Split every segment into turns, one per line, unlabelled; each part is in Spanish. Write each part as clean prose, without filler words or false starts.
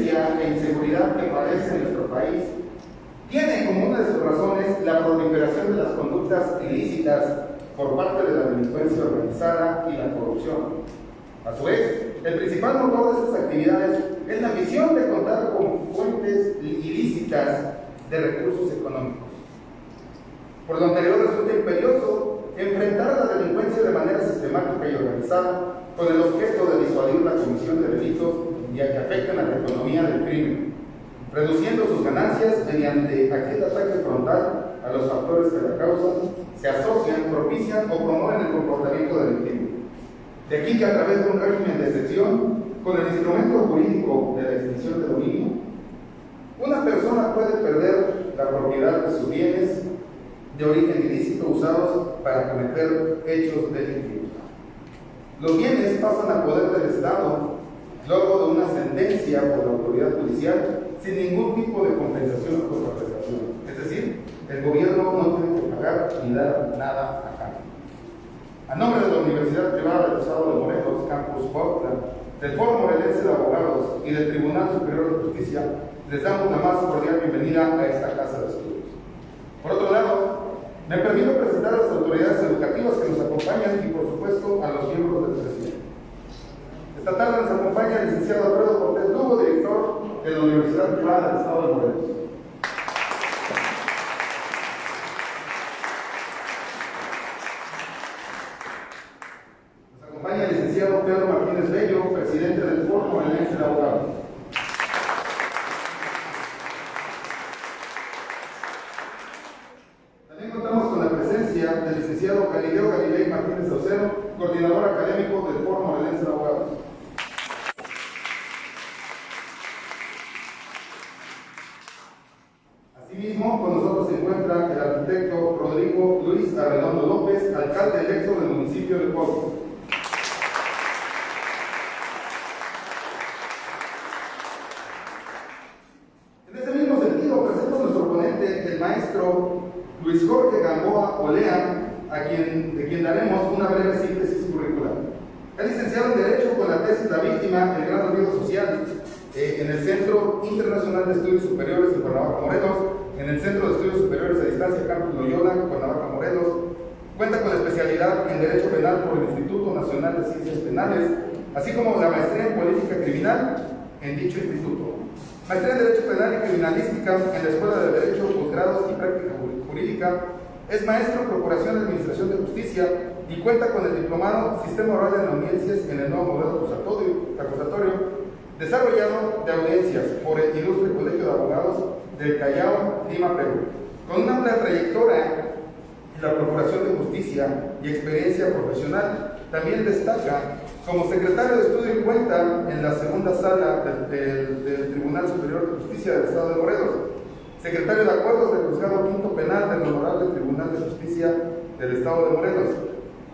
violencia e inseguridad que padece nuestro país tiene como una de sus razones la proliferación de las conductas ilícitas por parte de la delincuencia organizada y la corrupción. A su vez, el principal motor de estas actividades es la ambición de contar con fuentes ilícitas de recursos económicos. Por lo anterior, resulta imperioso enfrentar a la delincuencia de manera sistemática y organizada con el objeto de disuadir la comisión de delitos y a que afecten a la economía del crimen, reduciendo sus ganancias mediante aquel ataque frontal a los factores que la causan, se asocian, propician o promueven el comportamiento delictivo. De aquí que a través de un régimen de excepción, con el instrumento jurídico de la extinción de dominio, una persona puede perder la propiedad de sus bienes de origen ilícito usados para cometer hechos delictivos. Los bienes pasan a poder del Estado luego de una sentencia por la autoridad judicial sin ningún tipo de compensación o contraprestación. Es decir, el gobierno no tiene que pagar ni dar nada a cambio. A nombre de la Universidad Privada del Estado de Morelos, Campus Cuautla, del Foro Morelense de Abogados y del Tribunal Superior de Justicia, les damos la más cordial bienvenida a esta casa de estudios. Por otro lado, me permito presentar a las autoridades educativas que nos acompañan y, por supuesto, a los miembros del presidente. Esta tarde nos acompaña el licenciado Alfredo Cortés Lugo, director de la Universidad Privada del Estado de Morelos. Nos acompaña el licenciado Pedro Martínez Bello, presidente del Foro Morelense de Abogados. También contamos con la presencia del licenciado Galileo Galilei Martínez Saucedo, coordinador académico del Foro Morelense de Abogados. Asimismo, con nosotros se encuentra el arquitecto Rodrigo Luis Arredondo López, alcalde electo del municipio de Cuautla. En ese mismo sentido, presento a nuestro ponente, el maestro Luis Jorge Gamboa Olea, de quien daremos una breve síntesis curricular. Es licenciado en Derecho con la tesis La víctima, el gran olvido social, en el Centro Internacional de Estudios Superiores en Cuernavaca, Morelos, en el Centro de Estudios Superiores a Distancia Campus Loyola, Cuernavaca, Morelos. Cuenta con la especialidad en Derecho Penal por el Instituto Nacional de Ciencias Penales, así como la maestría en Política Criminal en dicho instituto. Maestría en Derecho Penal y Criminalística en la Escuela de Derecho, Posgrados y Práctica Jurídica. Es maestro en Procuración de Administración de Justicia y cuenta con el diplomado Sistema Oral de Audiencias en el nuevo modelo acusatorio desarrollado de audiencias por el Ilustre Colegio de Abogados del Callao, Lima, Perú. Con una amplia trayectoria en la Procuración de Justicia y experiencia profesional, también destaca como secretario de estudio y cuenta en la segunda sala del Tribunal Superior de Justicia del Estado de Morelos, secretario de Acuerdos del Juzgado Quinto Penal del Honorable Tribunal de Justicia del Estado de Morelos,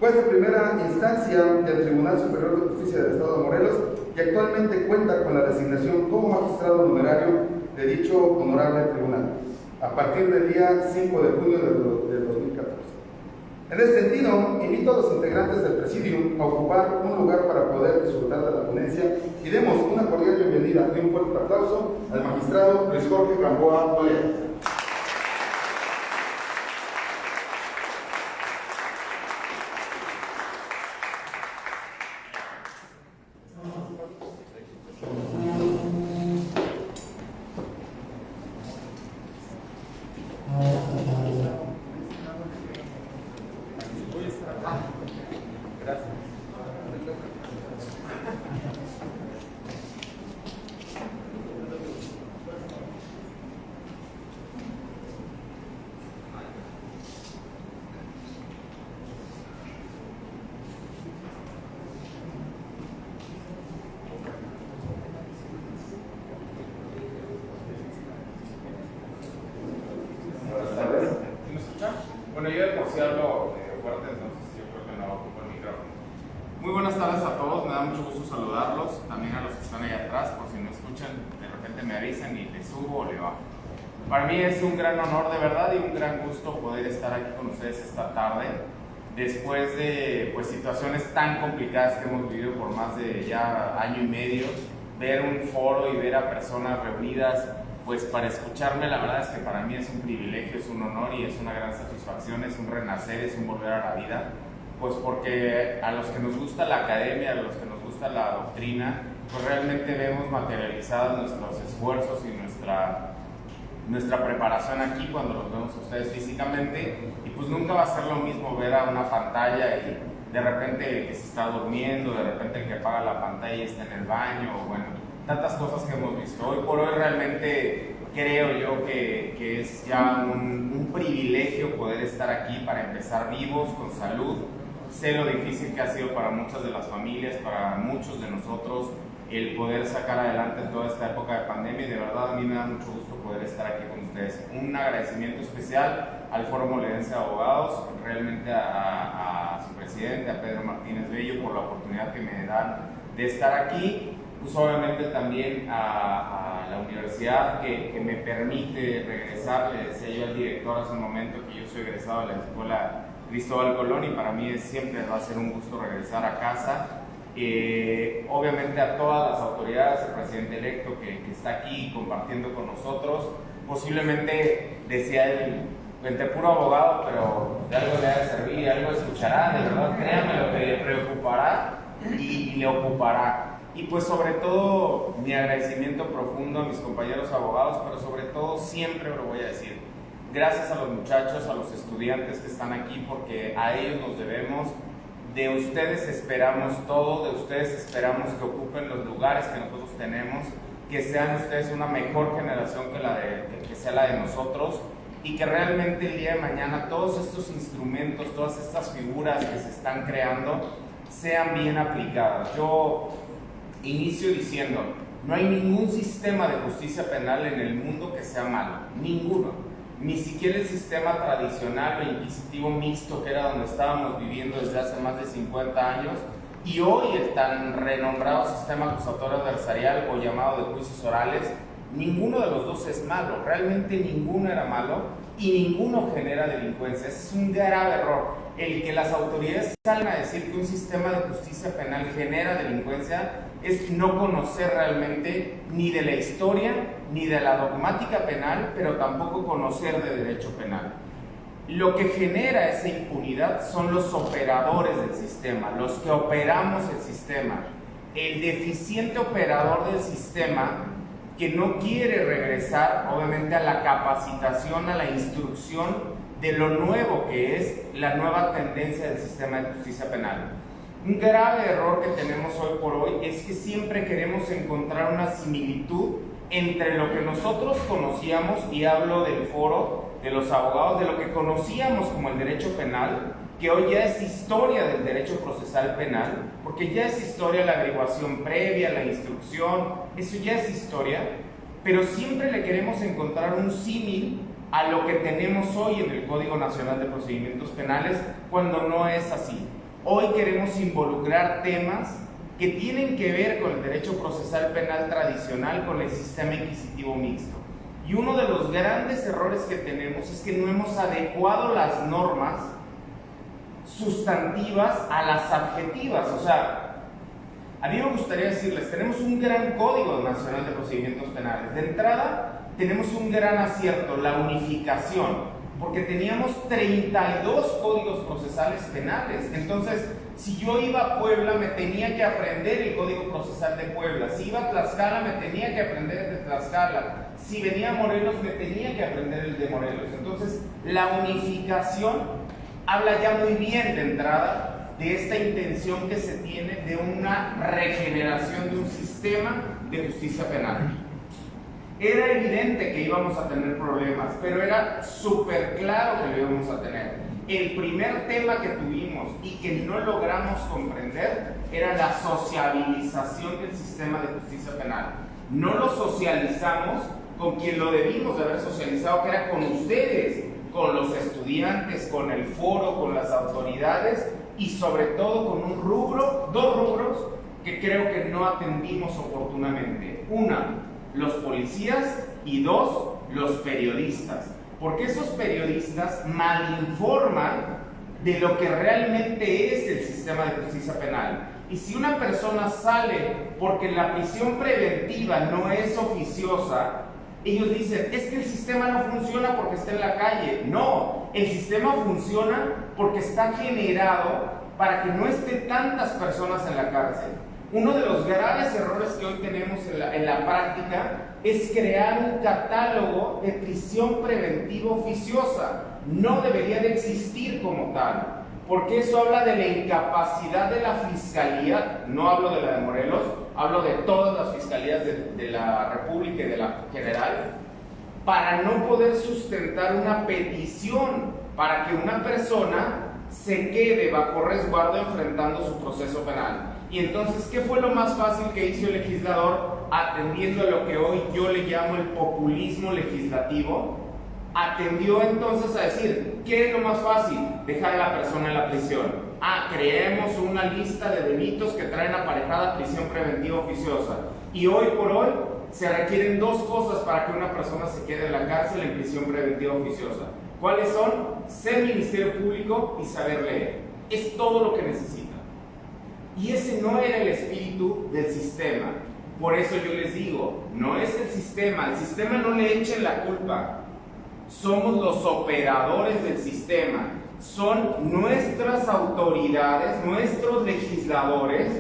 juez de primera instancia del Tribunal Superior de Justicia del Estado de Morelos y actualmente cuenta con la designación como magistrado numerario de dicho honorable tribunal, a partir del día 5 de junio del 2014. En ese sentido, invito a los integrantes del Presidium a ocupar un lugar para poder disfrutar de la ponencia y demos una cordial bienvenida y un fuerte aplauso al magistrado Luis Jorge Gamboa Olea.
Bueno, yo de por sí hablo fuerte, entonces yo creo que no ocupo el micrófono. Muy buenas tardes a todos, me da mucho gusto saludarlos, también a los que están ahí atrás, por si no escuchan, de repente me avisan y le subo o le bajo. Para mí es un gran honor de verdad y un gran gusto poder estar aquí con ustedes esta tarde, después de situaciones tan complicadas que hemos vivido por más de ya año y medio, ver un foro y ver a personas reunidas pues para escucharme, la verdad es que para mí es un privilegio, es un honor y es una gran satisfacción, es un renacer, es un volver a la vida, pues porque a los que nos gusta la academia, a los que nos gusta la doctrina, pues realmente vemos materializados nuestros esfuerzos y nuestra preparación aquí cuando los vemos a ustedes físicamente, y pues nunca va a ser lo mismo ver a una pantalla y de repente el que se está durmiendo, de repente el que apaga la pantalla y está en el baño, o bueno, tantas cosas que hemos visto. Hoy por hoy realmente creo yo que es ya un privilegio poder estar aquí para empezar vivos, con salud. Sé lo difícil que ha sido para muchas de las familias, para muchos de nosotros, el poder sacar adelante toda esta época de pandemia, y de verdad a mí me da mucho gusto poder estar aquí con ustedes. Un agradecimiento especial al Foro Morelense de Abogados, realmente a su presidente, a Pedro Martínez Bello, por la oportunidad que me dan de estar aquí, pues obviamente también a la universidad que me permite regresar. Le decía yo al director hace un momento que yo soy egresado de la Escuela Cristóbal Colón y para mí siempre va a ser un gusto regresar a casa. Obviamente a todas las autoridades, al presidente electo que está aquí compartiendo con nosotros, posiblemente decía él, entre puro abogado, pero de algo le ha de servir, algo escuchará, de verdad, créanme lo que le preocupará y le ocupará. Y pues sobre todo mi agradecimiento profundo a mis compañeros abogados, pero sobre todo siempre lo voy a decir, gracias a los muchachos, a los estudiantes que están aquí, porque a ellos nos debemos. De ustedes esperamos todo, de ustedes esperamos que ocupen los lugares que nosotros tenemos, que sean ustedes una mejor generación que sea la de nosotros, y que realmente el día de mañana todos estos instrumentos, todas estas figuras que se están creando sean bien aplicadas. Yo inicio diciendo, no hay ningún sistema de justicia penal en el mundo que sea malo, ninguno. Ni siquiera el sistema tradicional o inquisitivo mixto, que era donde estábamos viviendo desde hace más de 50 años, y hoy el tan renombrado sistema acusatorio adversarial o llamado de juicios orales, ninguno de los dos es malo, realmente ninguno era malo y ninguno genera delincuencia. Ese es un grave error. El que las autoridades salgan a decir que un sistema de justicia penal genera delincuencia es no conocer realmente ni de la historia, ni de la dogmática penal, pero tampoco conocer de derecho penal. Lo que genera esa impunidad son los operadores del sistema, los que operamos el sistema. El deficiente operador del sistema que no quiere regresar, obviamente, a la capacitación, a la instrucción de lo nuevo que es la nueva tendencia del sistema de justicia penal. Un grave error que tenemos hoy por hoy es que siempre queremos encontrar una similitud entre lo que nosotros conocíamos, y hablo del foro de los abogados, de lo que conocíamos como el derecho penal, que hoy ya es historia del derecho procesal penal, porque ya es historia la averiguación previa, la instrucción, eso ya es historia, pero siempre le queremos encontrar un símil a lo que tenemos hoy en el Código Nacional de Procedimientos Penales, cuando no es así. Hoy queremos involucrar temas que tienen que ver con el derecho procesal penal tradicional, con el sistema inquisitivo mixto. Y uno de los grandes errores que tenemos es que no hemos adecuado las normas sustantivas a las adjetivas. O sea, a mí me gustaría decirles, tenemos un gran Código Nacional de Procedimientos Penales. De entrada, tenemos un gran acierto, la unificación, porque teníamos 32 códigos procesales penales. Entonces, si yo iba a Puebla, me tenía que aprender el Código Procesal de Puebla. Si iba a Tlaxcala, me tenía que aprender el de Tlaxcala. Si venía a Morelos, me tenía que aprender el de Morelos. Entonces, la unificación habla ya muy bien de entrada de esta intención que se tiene de una regeneración de un sistema de justicia penal. Era evidente que íbamos a tener problemas, pero era súper claro que lo íbamos a tener. El primer tema que tuvimos y que no logramos comprender era la sociabilización del sistema de justicia penal. No lo socializamos con quien lo debimos de haber socializado, que era con ustedes, con los estudiantes, con el foro, con las autoridades, y sobre todo con un rubro, dos rubros que creo que no atendimos oportunamente. Una, los policías, y dos, los periodistas, porque esos periodistas malinforman de lo que realmente es el sistema de justicia penal. Y si una persona sale porque la prisión preventiva no es oficiosa, ellos dicen, es que el sistema no funciona porque está en la calle. No, el sistema funciona porque está generado para que no estén tantas personas en la cárcel. Uno de los graves errores que hoy tenemos en la práctica es crear un catálogo de prisión preventiva oficiosa. No debería de existir como tal, porque eso habla de la incapacidad de la fiscalía. No hablo de la de Morelos, hablo de todas las fiscalías de la República y de la General, para no poder sustentar una petición para que una persona se quede bajo resguardo enfrentando su proceso penal. Y entonces, ¿qué fue lo más fácil que hizo el legislador atendiendo a lo que hoy yo le llamo el populismo legislativo? Atendió entonces a decir, ¿qué es lo más fácil? Dejar a la persona en la prisión. Creemos una lista de delitos que traen aparejada prisión preventiva oficiosa. Y hoy por hoy se requieren dos cosas para que una persona se quede en la cárcel en prisión preventiva oficiosa. ¿Cuáles son? Ser Ministerio Público y saber leer. Es todo lo que necesita. Y ese no era el espíritu del sistema. Por eso yo les digo, no es el sistema no le echen la culpa. Somos los operadores del sistema. Son nuestras autoridades, nuestros legisladores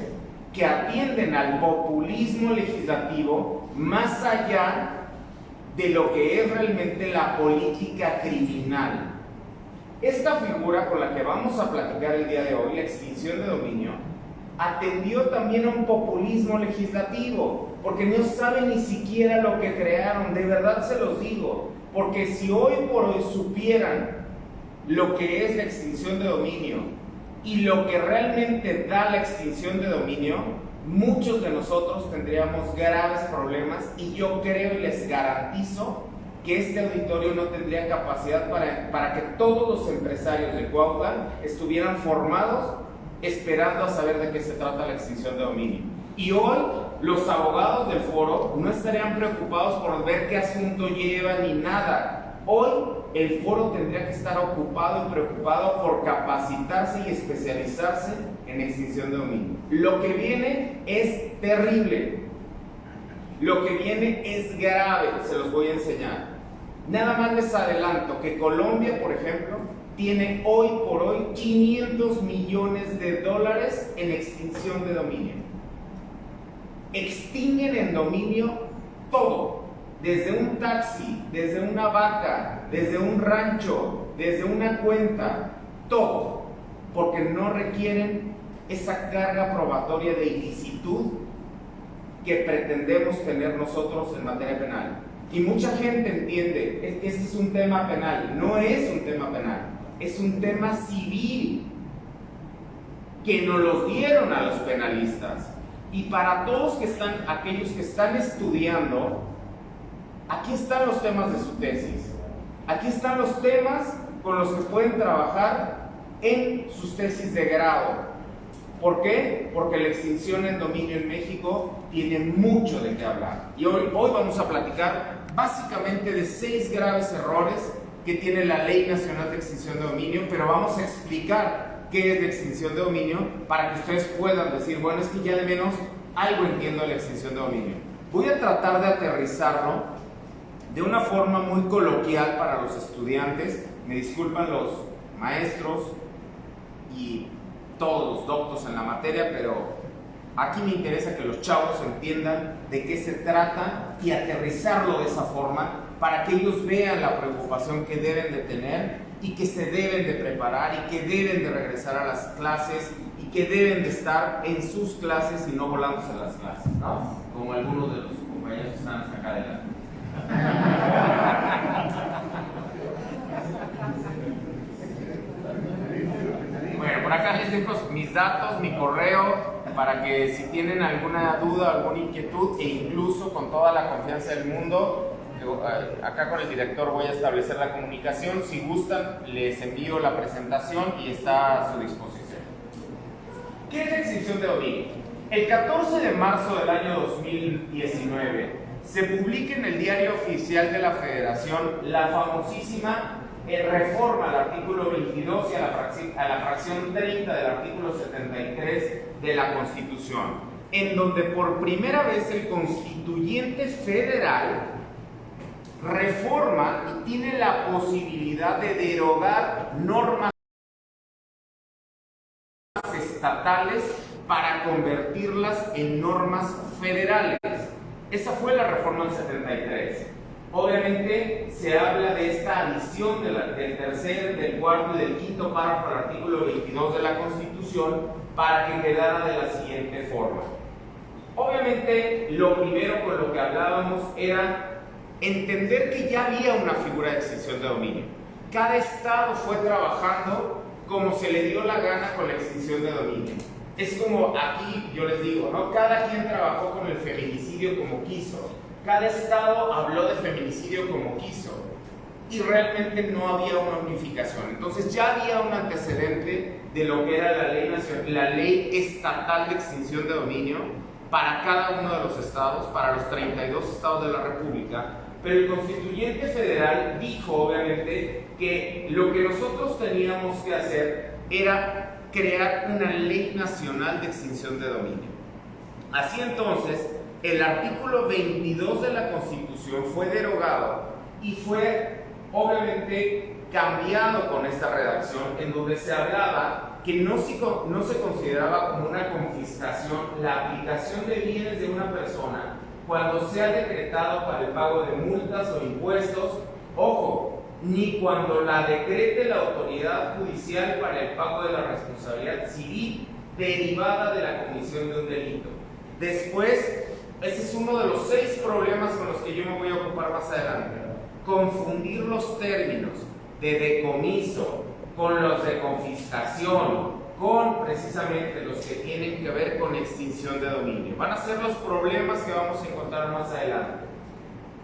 que atienden al populismo legislativo más allá de lo que es realmente la política criminal. Esta figura con la que vamos a platicar el día de hoy, la extinción de dominio, atendió también a un populismo legislativo, porque no saben ni siquiera lo que crearon, de verdad se los digo, porque si hoy por hoy supieran lo que es la extinción de dominio y lo que realmente da la extinción de dominio, muchos de nosotros tendríamos graves problemas, y yo creo y les garantizo que este auditorio no tendría capacidad para que todos los empresarios de Cuautla estuvieran formados esperando a saber de qué se trata la extinción de dominio. Y hoy los abogados del foro no estarían preocupados por ver qué asunto lleva ni nada. Hoy el foro tendría que estar ocupado y preocupado por capacitarse y especializarse en extinción de dominio. Lo que viene es terrible. Lo que viene es grave, se los voy a enseñar. Nada más les adelanto que Colombia, por ejemplo, tiene hoy por hoy 500 millones de dólares en extinción de dominio. Extinguen en dominio todo, desde un taxi, desde una vaca, desde un rancho, desde una cuenta, todo, porque no requieren esa carga probatoria de ilicitud que pretendemos tener nosotros en materia penal. Y mucha gente entiende que este es un tema penal. No es un tema penal, es un tema civil que nos los dieron a los penalistas. Y para todos aquellos que están estudiando, aquí están los temas de su tesis. Aquí están los temas con los que pueden trabajar en sus tesis de grado. ¿Por qué? Porque la extinción en dominio en México tiene mucho de qué hablar. Y hoy vamos a platicar básicamente de 6 graves errores que tiene la Ley Nacional de Extinción de Dominio, pero vamos a explicar qué es la extinción de dominio para que ustedes puedan decir, bueno, es que ya de menos algo entiendo de la extinción de dominio. Voy a tratar de aterrizarlo de una forma muy coloquial para los estudiantes. Me disculpan los maestros y todos los doctos en la materia, pero aquí me interesa que los chavos entiendan de qué se trata y aterrizarlo de esa forma para que ellos vean la preocupación que deben de tener y que se deben de preparar y que deben de regresar a las clases y que deben de estar en sus clases y no volándose las clases, ¿no? Como algunos de los compañeros que están hasta acá adelante. Bueno, por acá les dejo mis datos, mi correo, para que si tienen alguna duda, alguna inquietud, e incluso con toda la confianza del mundo, acá con el director voy a establecer la comunicación. Si gustan, les envío la presentación y está a su disposición. ¿Qué es la extinción de dominio? El 14 de marzo del año 2019 se publica en el Diario Oficial de la Federación la famosísima reforma al artículo 22 y a la fracción 30 del artículo 73 de la Constitución, en donde por primera vez el constituyente federal reforma y tiene la posibilidad de derogar normas estatales para convertirlas en normas federales. Esa fue la reforma del 73. Obviamente se habla de esta adición del tercer, del cuarto y del quinto párrafo del artículo 22 de la Constitución para que quedara de la siguiente forma. Obviamente lo primero con lo que hablábamos era entender que ya había una figura de extinción de dominio. Cada estado fue trabajando como se le dio la gana con la extinción de dominio. Es como aquí yo les digo, ¿no? Cada quien trabajó con el feminicidio como quiso. Cada estado habló de feminicidio como quiso. Y realmente no había una unificación. Entonces ya había un antecedente de lo que era la ley estatal de extinción de dominio para cada uno de los estados, para los 32 estados de la República. Pero el constituyente federal dijo, obviamente, que lo que nosotros teníamos que hacer era crear una ley nacional de extinción de dominio. Así entonces, el artículo 22 de la Constitución fue derogado y fue, obviamente, cambiado con esta redacción, en donde se hablaba que no se consideraba como una confiscación la aplicación de bienes de una persona cuando sea decretado para el pago de multas o impuestos, ojo, ni cuando la decrete la autoridad judicial para el pago de la responsabilidad civil derivada de la comisión de un delito. Después, ese es uno de los 6 problemas con los que yo me voy a ocupar más adelante. Confundir los términos de decomiso con los de confiscación, con precisamente los que tienen que ver con extinción de dominio. Van a ser los problemas que vamos a encontrar más adelante.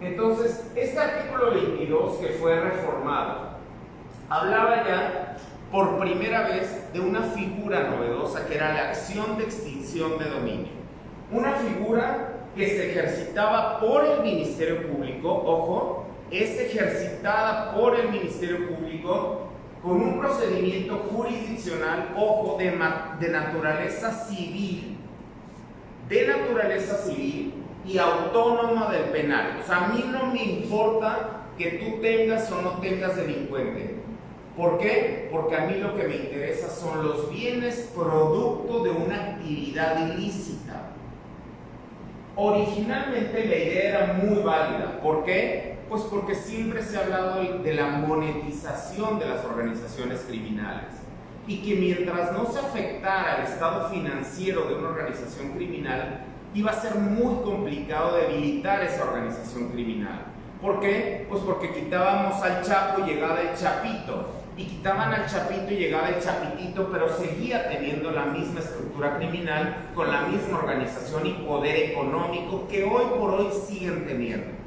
Entonces, este artículo 22 que fue reformado, hablaba ya por primera vez de una figura novedosa que era la acción de extinción de dominio. Una figura que se ejercitaba por el Ministerio Público, ojo, es ejercitada por el Ministerio Público con un procedimiento jurisdiccional, ojo, de naturaleza civil, y autónoma del penal. O sea, a mí no me importa que tú tengas o no tengas delincuente. ¿Por qué? Porque a mí lo que me interesa son los bienes producto de una actividad ilícita. Originalmente la idea era muy válida. ¿Por qué? Pues porque siempre se ha hablado de la monetización de las organizaciones criminales y que mientras no se afectara al estado financiero de una organización criminal, iba a ser muy complicado debilitar esa organización criminal. ¿Por qué? Pues porque quitábamos al Chapo y llegaba el Chapito, y quitaban al Chapito y llegaba el Chapitito, pero seguía teniendo la misma estructura criminal, con la misma organización y poder económico que hoy por hoy siguen teniendo.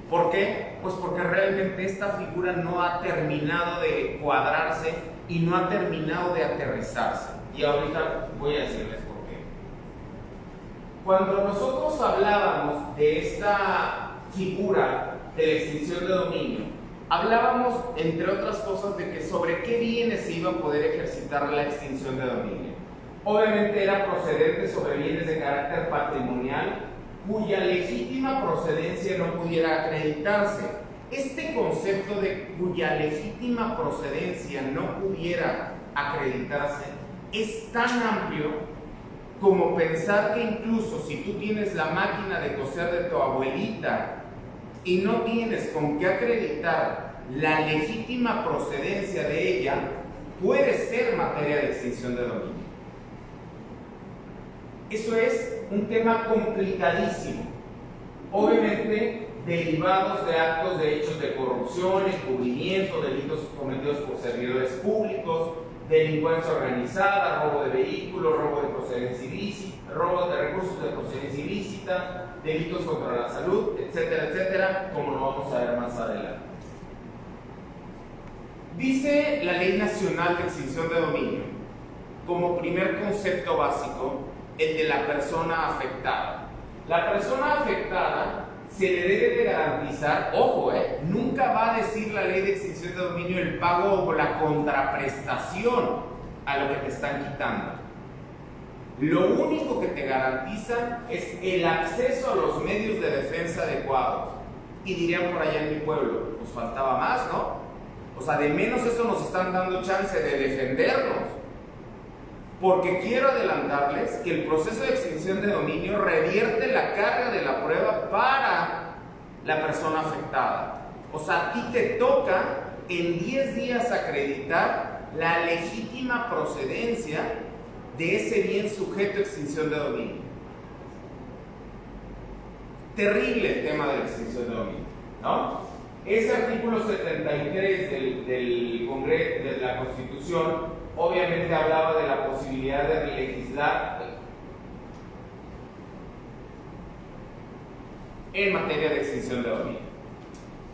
¿Por qué? Pues porque realmente esta figura no ha terminado de cuadrarse y no ha terminado de aterrizarse. Y ahorita voy a decirles por qué. Cuando nosotros hablábamos de esta figura de la extinción de dominio, hablábamos, entre otras cosas, de que sobre qué bienes se iba a poder ejercitar la extinción de dominio. Obviamente era procedente sobre bienes de carácter patrimonial, cuya legítima procedencia no pudiera acreditarse. Este concepto de cuya legítima procedencia no pudiera acreditarse es tan amplio como pensar que incluso si tú tienes la máquina de coser de tu abuelita y no tienes con qué acreditar la legítima procedencia de ella, puede ser materia de extinción de dominio. Eso es un tema complicadísimo, obviamente derivados de actos de hechos de corrupción, encubrimiento, delitos cometidos por servidores públicos, delincuencia organizada, robo de vehículos, robo de procedencia ilícita, robo de recursos de procedencia ilícita, delitos contra la salud, etcétera, etcétera, como lo vamos a ver más adelante. Dice la Ley Nacional de Extinción de Dominio, como primer concepto básico, el de la persona afectada. La persona afectada se le debe de garantizar, ojo, nunca va a decir la ley de extinción de dominio el pago o la contraprestación a lo que te están quitando. Lo único que te garantiza es el acceso a los medios de defensa adecuados. Y dirían por allá en mi pueblo, pues faltaba más, ¿no? O sea, de menos eso nos están dando chance de defendernos. Porque quiero adelantarles que el proceso de extinción de dominio revierte la carga de la prueba para la persona afectada. O sea, a ti te toca en 10 días acreditar la legítima procedencia de ese bien sujeto a extinción de dominio. Terrible el tema de la extinción de dominio, ¿no? Ese artículo 73 del Congreso, de la Constitución, obviamente hablaba de la posibilidad de legislar en materia de extinción de dominio.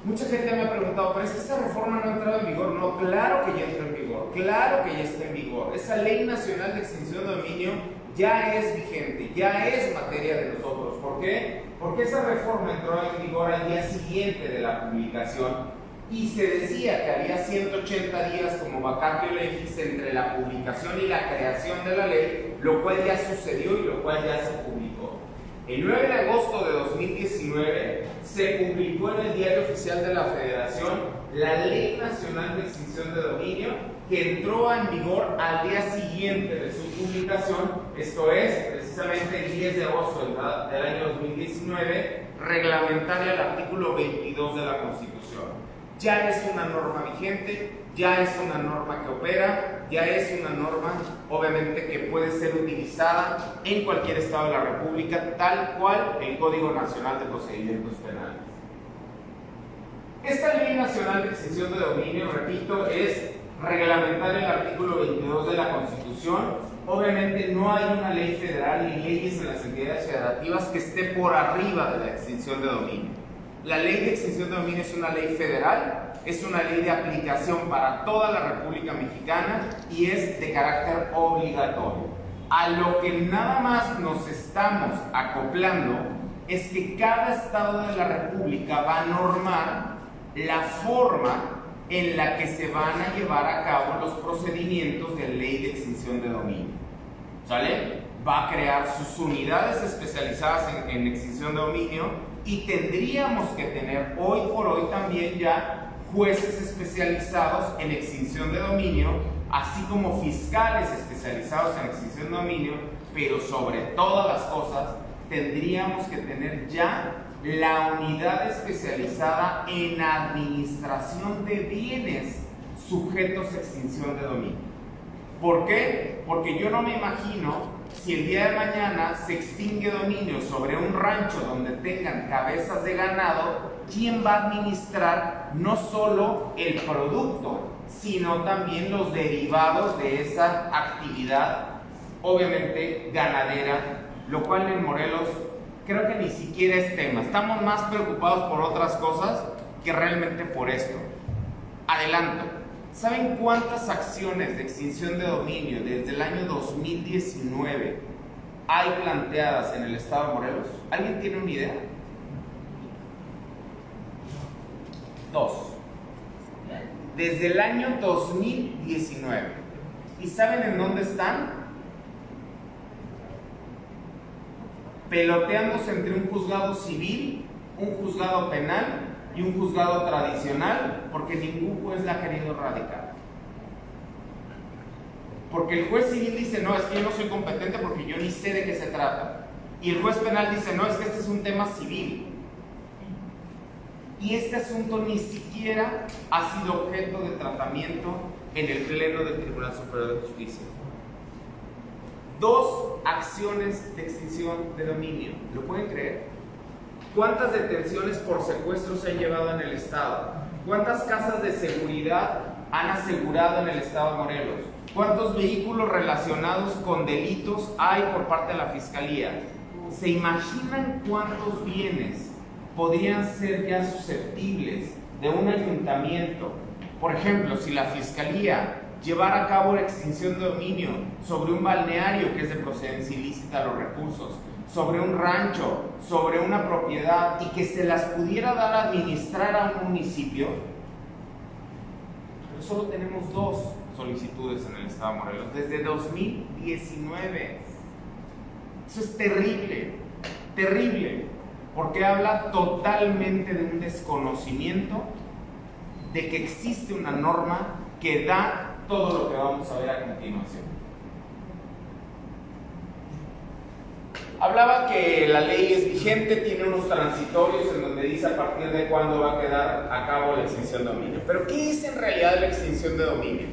Mucha gente me ha preguntado, pero es que esta reforma no ha entrado en vigor. No, claro que ya entró en vigor, claro que ya está en vigor. Esa Ley Nacional de Extinción de Dominio ya es vigente, ya es materia de nosotros. ¿Por qué? Porque esa reforma entró en vigor al día siguiente de la publicación y se decía que había 180 días como vacatio legis entre la publicación y la creación de la ley, lo cual ya sucedió y lo cual ya se publicó. El 9 de agosto de 2019 se publicó en el Diario Oficial de la Federación la Ley Nacional de Extinción de Dominio, que entró en vigor al día siguiente de su publicación, esto es, precisamente el 10 de agosto del año 2019, reglamentaria al artículo 22 de la Constitución. Ya es una norma vigente, ya es una norma que opera, ya es una norma, obviamente, que puede ser utilizada en cualquier estado de la República, tal cual el Código Nacional de Procedimientos Penales. Esta Ley Nacional de Extinción de Dominio, repito, es reglamentaria el artículo 22 de la Constitución. Obviamente no hay una ley federal ni leyes en las entidades federativas que esté por arriba de la extinción de dominio. La Ley de Extinción de Dominio es una ley federal, es una ley de aplicación para toda la República Mexicana y es de carácter obligatorio. A lo que nada más nos estamos acoplando es que cada estado de la República va a normar la forma en la que se van a llevar a cabo los procedimientos de ley de extinción de dominio. ¿Sale? Va a crear sus unidades especializadas en extinción de dominio y tendríamos que tener hoy por hoy también ya jueces especializados en extinción de dominio, así como fiscales especializados en extinción de dominio, pero sobre todas las cosas tendríamos que tener ya la unidad especializada en administración de bienes sujetos a extinción de dominio. ¿Por qué? Porque yo no me imagino si el día de mañana se extingue dominio sobre un rancho donde tengan cabezas de ganado, ¿quién va a administrar no solo el producto, sino también los derivados de esa actividad, obviamente ganadera, lo cual en Morelos creo que ni siquiera es tema? Estamos más preocupados por otras cosas que realmente por esto. Adelanto. ¿Saben cuántas acciones de extinción de dominio desde el año 2019 hay planteadas en el estado de Morelos? ¿Alguien tiene una idea? 2. Desde el año 2019. ¿Y saben en dónde están? Peloteándose entre un juzgado civil, un juzgado penal y un juzgado tradicional, porque ningún juez la ha querido radicar. Porque el juez civil dice, no, es que yo no soy competente porque yo ni sé de qué se trata. Y el juez penal dice, no, es que este es un tema civil. Y este asunto ni siquiera ha sido objeto de tratamiento en el Pleno del Tribunal Superior de Justicia. 2 acciones de extinción de dominio. ¿Lo pueden creer? ¿Cuántas detenciones por secuestro se han llevado en el estado? ¿Cuántas casas de seguridad han asegurado en el estado de Morelos? ¿Cuántos vehículos relacionados con delitos hay por parte de la Fiscalía? ¿Se imaginan cuántos bienes podrían ser ya susceptibles de un ayuntamiento? Por ejemplo, si la Fiscalía llevara a cabo la extinción de dominio sobre un balneario que es de procedencia ilícita los recursos, sobre un rancho, sobre una propiedad y que se las pudiera dar a administrar a un municipio, pero solo tenemos 2 solicitudes en el estado de Morelos desde 2019. Eso es terrible, terrible, porque habla totalmente de un desconocimiento de que existe una norma que da todo lo que vamos a ver a continuación. Hablaba que la ley es vigente, tiene unos transitorios en donde dice a partir de cuándo va a quedar a cabo la extinción de dominio. Pero ¿qué es en realidad la extinción de dominio?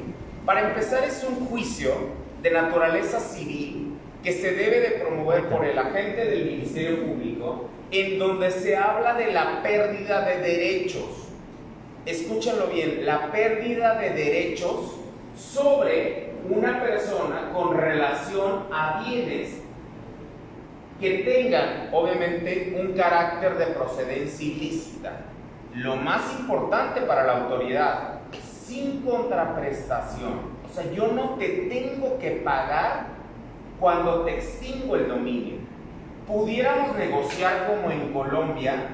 Para empezar, es un juicio de naturaleza civil que se debe de promover por el agente del Ministerio Público, en donde se habla de la pérdida de derechos. Escúchanlo bien, la pérdida de derechos sobre una persona con relación a bienes que tengan, obviamente, un carácter de procedencia ilícita. Lo más importante para la autoridad, sin contraprestación. O sea, yo no te tengo que pagar cuando te extingo el dominio. Pudiéramos negociar como en Colombia,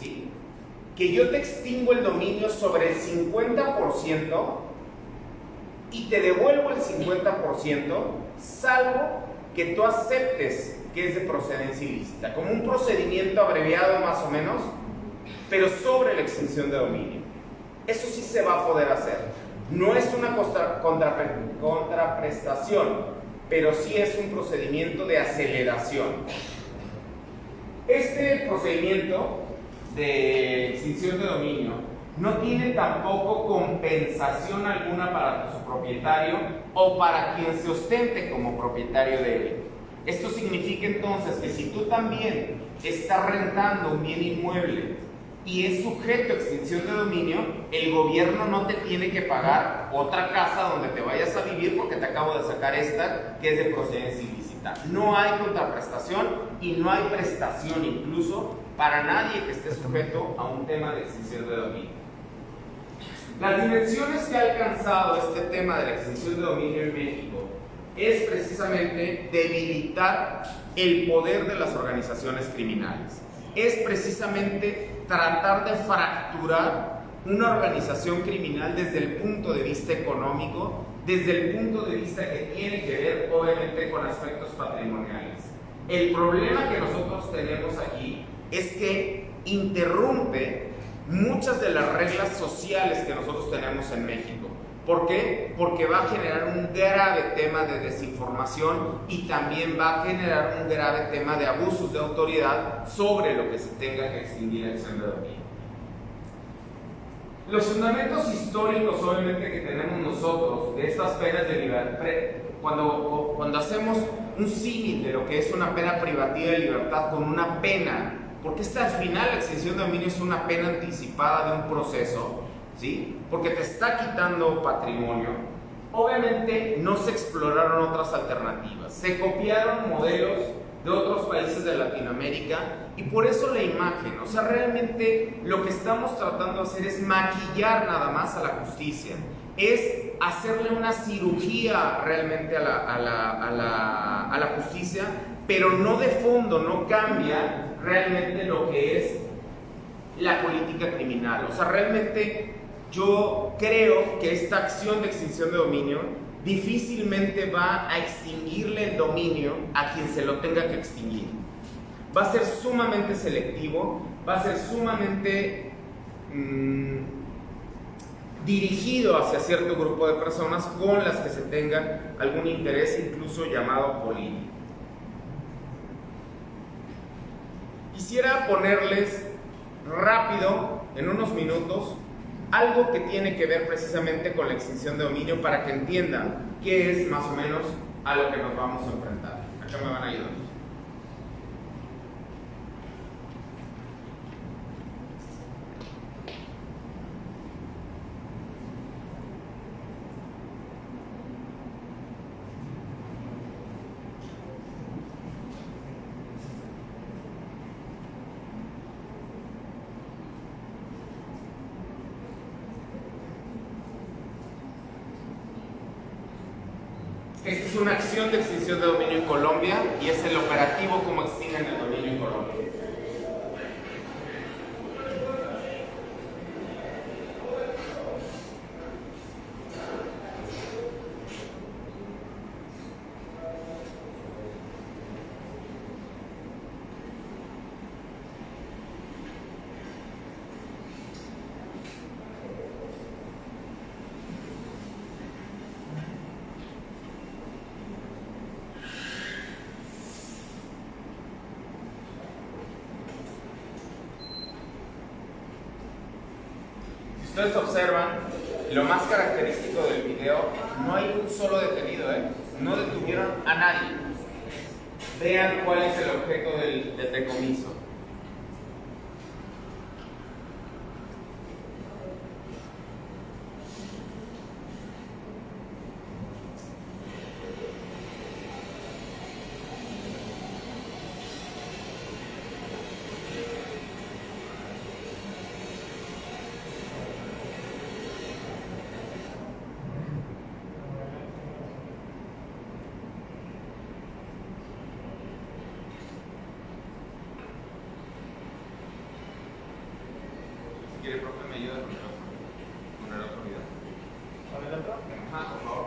¿sí?, que yo te extingo el dominio sobre el 50% y te devuelvo el 50%, salvo que tú aceptes que es de procedencia ilícita, como un procedimiento abreviado más o menos, pero sobre la extinción de dominio. Eso sí se va a poder hacer. No es una contraprestación, pero sí es un procedimiento de aceleración. Este procedimiento de extinción de dominio no tiene tampoco compensación alguna para su propietario o para quien se ostente como propietario de él. Esto significa entonces que si tú también estás rentando un bien inmueble y es sujeto a extinción de dominio, el gobierno no te tiene que pagar otra casa donde te vayas a vivir porque te acabo de sacar esta que es de procedencia ilícita. No hay contraprestación y no hay prestación incluso para nadie que esté sujeto a un tema de extinción de dominio. Las dimensiones que ha alcanzado este tema de la extinción de dominio en México es precisamente debilitar el poder de las organizaciones criminales. Es precisamente tratar de fracturar una organización criminal desde el punto de vista económico, desde el punto de vista que tiene que ver obviamente con aspectos patrimoniales. El problema que nosotros tenemos aquí es que interrumpe muchas de las reglas sociales que nosotros tenemos en México. ¿Por qué? Porque va a generar un grave tema de desinformación y también va a generar un grave tema de abusos de autoridad sobre lo que se tenga que extinguir la extinción de dominio. Los fundamentos históricos, obviamente, que tenemos nosotros de estas penas de libertad, cuando hacemos un símil de lo que es una pena privativa de libertad con una pena, porque al final la extinción de dominio es una pena anticipada de un proceso, ¿sí?, porque te está quitando patrimonio. Obviamente no se exploraron otras alternativas, se copiaron modelos de otros países de Latinoamérica y por eso la imagen, o sea, realmente lo que estamos tratando de hacer es maquillar nada más a la justicia, es hacerle una cirugía realmente a la justicia, pero no de fondo, no cambia realmente lo que es la política criminal. O sea, realmente yo creo que esta acción de extinción de dominio difícilmente va a extinguirle el dominio a quien se lo tenga que extinguir. Va a ser sumamente selectivo, va a ser sumamente dirigido hacia cierto grupo de personas con las que se tenga algún interés, incluso llamado político. Quisiera ponerles rápido, en unos minutos, algo que tiene que ver precisamente con la extinción de dominio para que entiendan qué es más o menos a lo que nos vamos a enfrentar. Acá me van a ayudar. Este es es una acción de extinción de dominio en Colombia y es el operativo como extinguen el dominio en Colombia. Ustedes observan, lo más característico del video, no hay un solo detenido, no detuvieron a nadie. Vean cuál es el objeto del decomiso. ¿Quiere, profe, me ayuda con el otro video? ¿Con el otro? Ajá, por favor.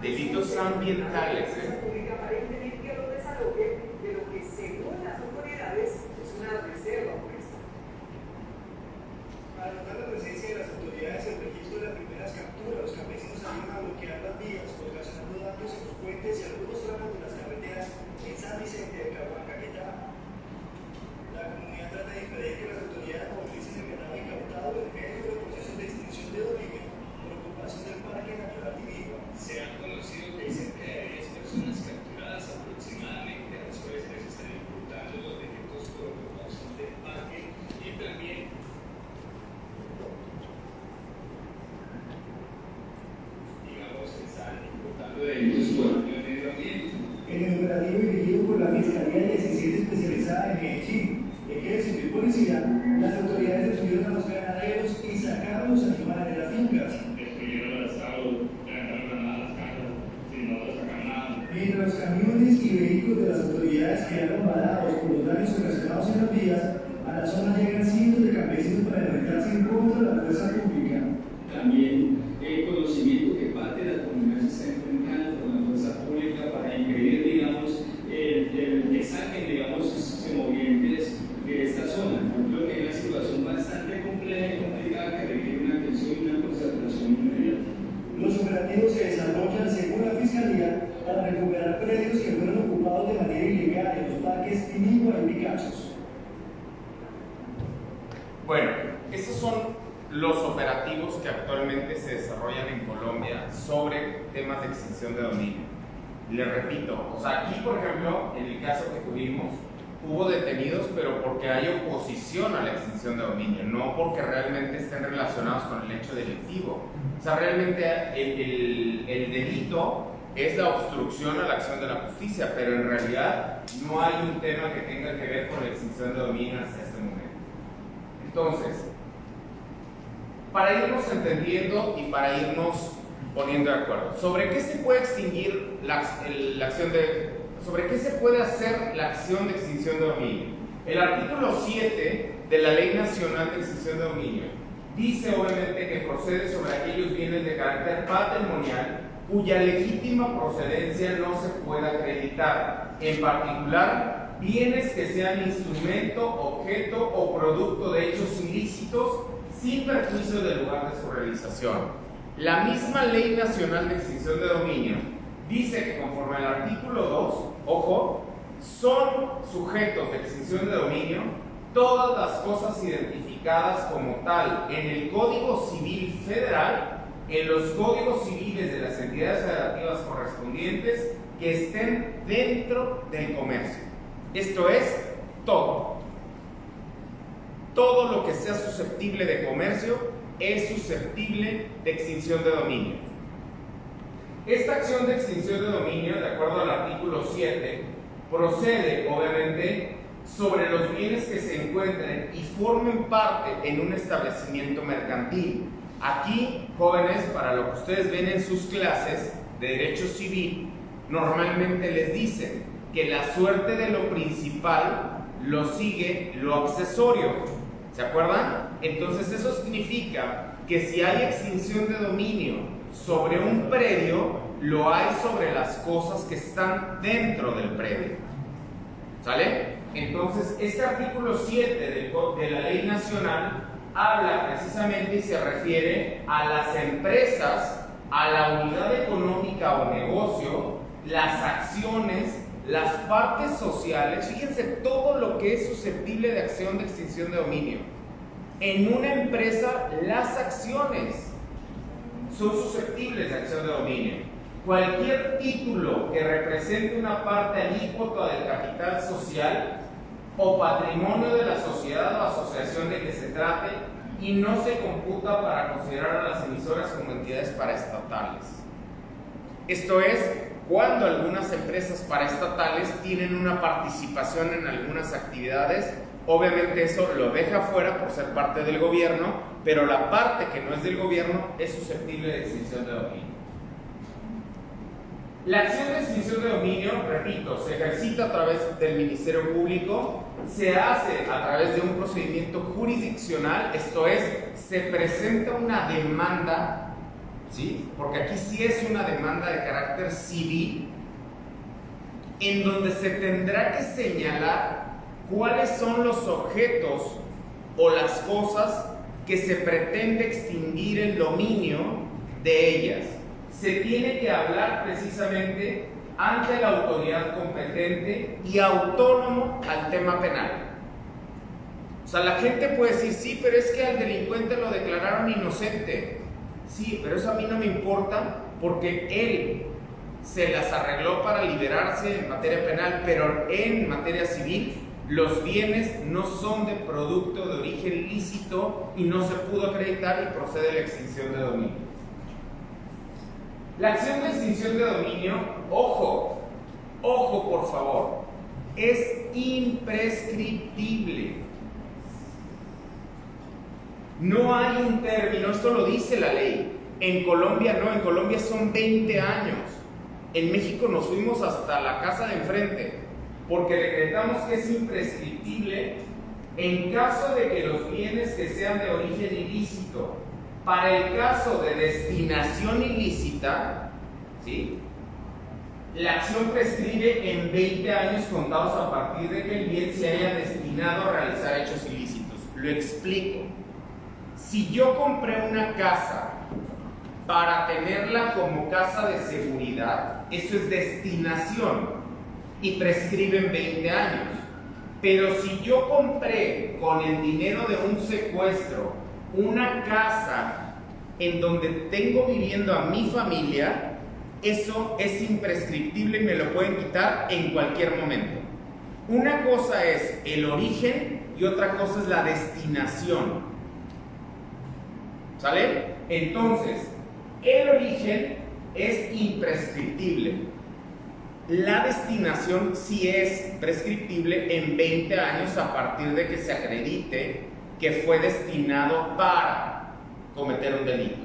Delitos ambientales,
para impedir que lo desaloje de lo que, según las autoridades, es una reserva forestal.
Para notar la presencia de las autoridades, el registro de las primeras capturas, los campesinos salieron a bloquear las vías, ocasionando daños en los puentes y algunos tramos de las carreteras en San Vicente de Caguacaquetá. La comunidad trata de impedir que las autoridades movilicen el ganado incautado en medio del proceso de extinción de dominio por ocupación del Parque Natural Divino.
Se han conocido que hay cerca de 10 personas capturadas aproximadamente, a las cuales les están imputando los delitos por ocupación del parque y también están imputando delitos por daño al medio ambiente.
En el operativo dirigido por la Fiscalía 17 especializada en Medellín, Ejército y Policía, las autoridades detuvieron a los ganaderos y sacaron los animales de las fincas.
Destruyeron el estado, levantaron nada las casas, sin no sacar nada.
Mientras los camiones y vehículos de las autoridades quedaron varados por los daños ocasionados en las vías, a la zona llegan cientos de campesinos para enfrentarse en contra de la fuerza pública.
También el conocimiento que parte de la comunidad se está enfrentando con la fuerza pública para impedir, digamos, que saquen, digamos, sus movimientos de esta zona. Yo creo que hay una situación bastante compleja y complicada que requiere una atención y una concentración inmediata.
Los operativos se desarrollan, según la Fiscalía, para recuperar predios que fueron ocupados de manera ilegal en los parques Pinigua y Picachos.
Bueno, estos son los operativos que actualmente se desarrollan en Colombia sobre temas de extinción de dominio. Les repito, o sea, aquí por ejemplo, en el caso que tuvimos, hubo detenidos, pero porque hay oposición a la extinción de dominio, no porque realmente estén relacionados con el hecho delictivo. O sea, realmente el delito es la obstrucción a la acción de la justicia, pero en realidad no hay un tema que tenga que ver con la extinción de dominio hasta este momento. Entonces, para irnos entendiendo y para irnos poniendo de acuerdo, ¿sobre qué se puede extinguir la acción de... ¿Sobre qué se puede hacer la acción de extinción de dominio? El artículo 7 de la Ley Nacional de Extinción de Dominio dice obviamente que procede sobre aquellos bienes de carácter patrimonial cuya legítima procedencia no se pueda acreditar, en particular bienes que sean instrumento, objeto o producto de hechos ilícitos sin perjuicio del lugar de su realización. La misma Ley Nacional de Extinción de Dominio dice que conforme al artículo 2, ojo, son sujetos de extinción de dominio todas las cosas identificadas como tal en el Código Civil Federal, en los códigos civiles de las entidades federativas correspondientes que estén dentro del comercio. Esto es, todo. Todo lo que sea susceptible de comercio es susceptible de extinción de dominio. Esta acción de extinción de dominio, de acuerdo al artículo 7, procede, obviamente, sobre los bienes que se encuentren y formen parte en un establecimiento mercantil. Aquí, jóvenes, para lo que ustedes ven en sus clases de Derecho Civil, normalmente les dicen que la suerte de lo principal lo sigue lo accesorio. ¿Se acuerdan? Entonces eso significa que si hay extinción de dominio sobre un predio, lo hay sobre las cosas que están dentro del predio. ¿Sale? Entonces este artículo 7 de la Ley Nacional habla precisamente y se refiere a las empresas, a la unidad económica o negocio, las acciones, las partes sociales. Fíjense todo lo que es susceptible de acción de extinción de dominio. En una empresa, las acciones son susceptibles de acción de dominio. Cualquier título que represente una parte alícuota del capital social o patrimonio de la sociedad o asociación de que se trate y no se computa para considerar a las emisoras como entidades paraestatales. Esto es, cuando algunas empresas paraestatales tienen una participación en algunas actividades, obviamente eso lo deja fuera por ser parte del gobierno, pero la parte que no es del gobierno es susceptible de extinción de dominio. La acción de extinción de dominio, repito, se ejercita a través del Ministerio Público, se hace a través de un procedimiento jurisdiccional, esto es, se presenta una demanda, ¿sí? Porque aquí sí es una demanda de carácter civil, en donde se tendrá que señalar cuáles son los objetos o las cosas que se pretende extinguir el dominio de ellas. Se tiene que hablar precisamente ante la autoridad competente y autónomo al tema penal. O sea, la gente puede decir, sí, pero es que al delincuente lo declararon inocente. Sí, pero eso a mí no me importa porque él se las arregló para liberarse en materia penal, pero en materia civil los bienes no son de producto de origen lícito y no se pudo acreditar y procede la extinción de dominio. La acción de extinción de dominio, ojo por favor, es imprescriptible. No hay un término, esto lo dice la ley. En Colombia no, en Colombia son 20 años. En México nos fuimos hasta la casa de enfrente, porque decretamos que es imprescriptible en caso de que los bienes que sean de origen ilícito, para el caso de destinación ilícita, ¿sí?, la acción prescribe en 20 años contados a partir de que el bien se haya destinado a realizar hechos ilícitos. Lo explico. Si yo compré una casa para tenerla como casa de seguridad, eso es destinación y prescribe en 20 años. Pero si yo compré con el dinero de un secuestro una casa en donde tengo viviendo a mi familia, eso es imprescriptible y me lo pueden quitar en cualquier momento. Una cosa es el origen y otra cosa es la destinación. ¿Sale? Entonces, el origen es imprescriptible. La destinación sí es prescriptible en 20 años a partir de que se acredite que fue destinado para cometer un delito.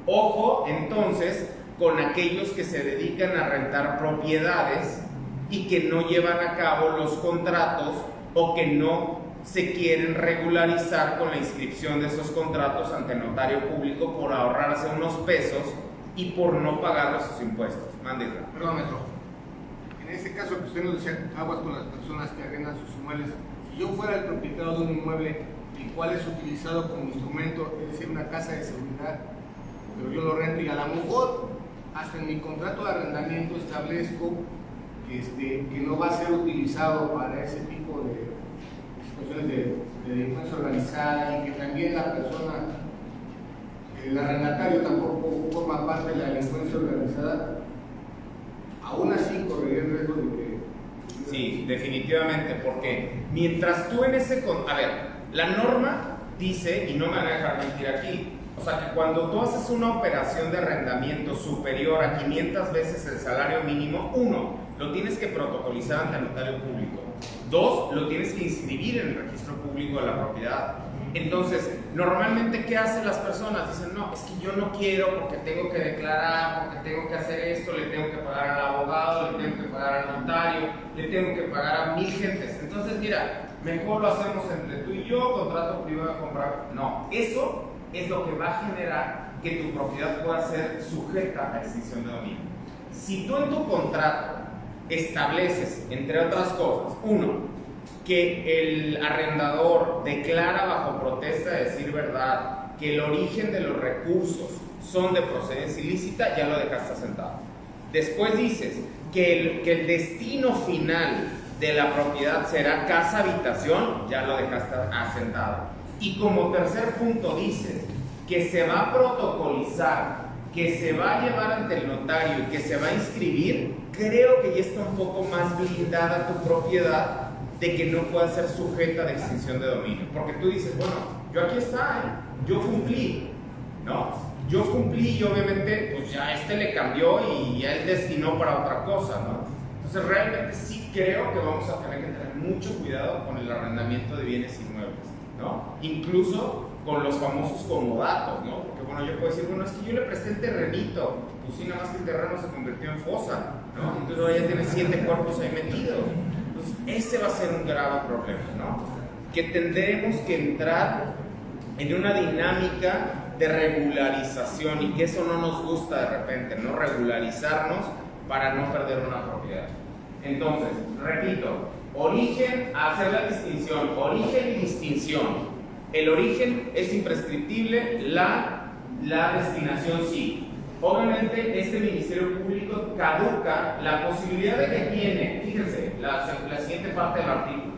Ojo, entonces, con aquellos que se dedican a rentar propiedades y que no llevan a cabo los contratos o que no se quieren regularizar con la inscripción de esos contratos ante notario público por ahorrarse unos pesos y por no pagar sus impuestos. Mándela.
Perdón, maestro. En este caso que usted nos decía, aguas con las personas que arrendan sus inmuebles. Si yo fuera el propietario de un inmueble, el cual es utilizado como instrumento, es decir, una casa de seguridad, pero yo lo rento y a lo mejor hasta en mi contrato de arrendamiento establezco que no va a ser utilizado para ese tipo situaciones de delincuencia organizada y que también la persona, el arrendatario tampoco forma parte de la delincuencia organizada, aún así correría el riesgo de que...
Sí, definitivamente, porque mientras tú en ese... A ver, la norma dice, y no me van a dejar mentir aquí, o sea que cuando tú haces una operación de arrendamiento superior a 500 veces el salario mínimo, 1, lo tienes que protocolizar ante el notario público. 2, lo tienes que inscribir en el registro público de la propiedad. Entonces, normalmente, ¿qué hacen las personas? Dicen, no, es que yo no quiero porque tengo que declarar, porque tengo que hacer esto, le tengo que pagar al abogado, le tengo que pagar al notario, le tengo que pagar a 1000 gentes. Entonces, mira, mejor lo hacemos entre tú y yo, contrato privado de comprar. No, eso es lo que va a generar que tu propiedad pueda ser sujeta a extinción de dominio. Si tú en tu contrato estableces, entre otras cosas, 1, que el arrendador declara bajo protesta de decir verdad que el origen de los recursos son de procedencia ilícita, ya lo dejaste asentado. Después dices que el destino final de la propiedad será casa habitación, ya lo dejaste asentado. Y como tercer punto dices que se va a protocolizar, que se va a llevar ante el notario y que se va a inscribir, creo que ya está un poco más blindada tu propiedad de que no pueda ser sujeta de extinción de dominio. Porque tú dices, bueno, yo aquí está, yo cumplí, ¿no? Yo cumplí y obviamente pues ya le cambió y ya él destinó para otra cosa, ¿no? Entonces realmente sí creo que vamos a tener que tener mucho cuidado con el arrendamiento de bienes inmuebles, ¿no? Incluso con los famosos comodatos, ¿no? Porque bueno, yo puedo decir, bueno, es que yo le presté el terrenito, pues sí, nada más que el terreno se convirtió en fosa, ¿no? Entonces ahora ya tiene 7 cuerpos ahí metidos. Entonces ese va a ser un grave problema, ¿no? Que tendremos que entrar en una dinámica de regularización y que eso no nos gusta de repente, ¿no? Regularizarnos para no perder una propiedad. Entonces, repito, origen, hacer la distinción, origen y distinción. El origen es imprescriptible, la destinación sí. Obviamente este Ministerio Público caduca la posibilidad de que tiene, fíjense, la siguiente parte del artículo.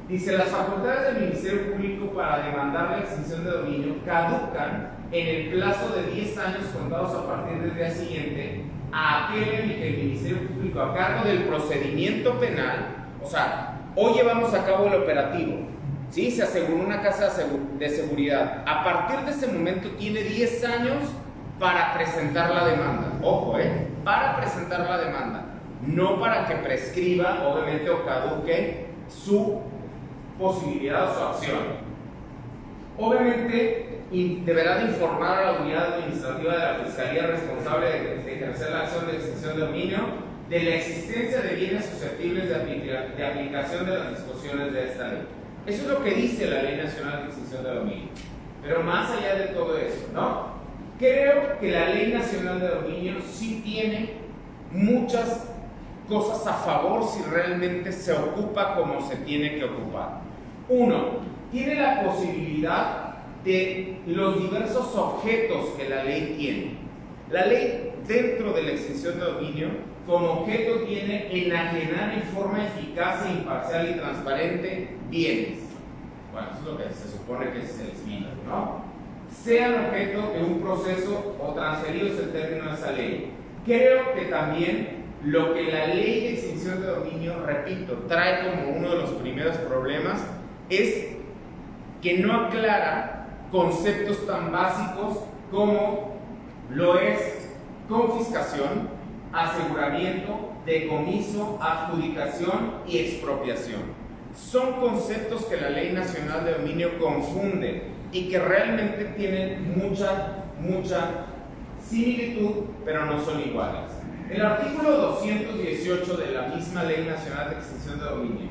Dice, las facultades del Ministerio Público para demandar la extinción de dominio caducan en el plazo de 10 años contados a partir del día siguiente a aquel en el que el Ministerio Público, a cargo del procedimiento penal, o sea, hoy llevamos a cabo el operativo, ¿sí? Se aseguró una casa de seguridad. A partir de ese momento tiene 10 años para presentar la demanda. Ojo, para presentar la demanda, no para que prescriba, obviamente, o caduque su posibilidad o su acción. Obviamente, deberá de informar a la unidad administrativa de la Fiscalía responsable de ejercer la acción de extinción de dominio de la existencia de bienes susceptibles de aplicación de las disposiciones de esta ley. Eso es lo que dice la Ley Nacional de Extinción de Dominio. Pero más allá de todo eso, ¿no? Creo que la Ley Nacional de Dominio sí tiene muchas cosas a favor si realmente se ocupa como se tiene que ocupar. 1, tiene la posibilidad de los diversos objetos que la ley tiene. La ley, dentro de la extinción de dominio, como objeto tiene enajenar en forma eficaz e imparcial y transparente bienes. Bueno, eso es lo que se supone que se les vino, ¿no? Sean objeto de un proceso o transferidos el término de esa ley. Creo que también lo que la ley de extinción de dominio, repito, trae como uno de los primeros problemas es que no aclara conceptos tan básicos como lo es confiscación, aseguramiento, decomiso, adjudicación y expropiación. Son conceptos que la Ley Nacional de Dominio confunde y que realmente tienen mucha similitud, pero no son iguales. El artículo 218 de la misma Ley Nacional de Extinción de Dominio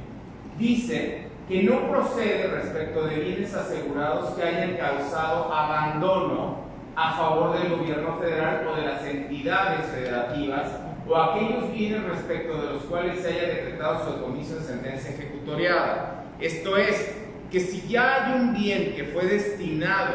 dice que no procede respecto de bienes asegurados que hayan causado abandono a favor del gobierno federal o de las entidades federativas o aquellos bienes respecto de los cuales se haya decretado su decomiso en sentencia ejecutoriada. Esto es, que si ya hay un bien que fue destinado,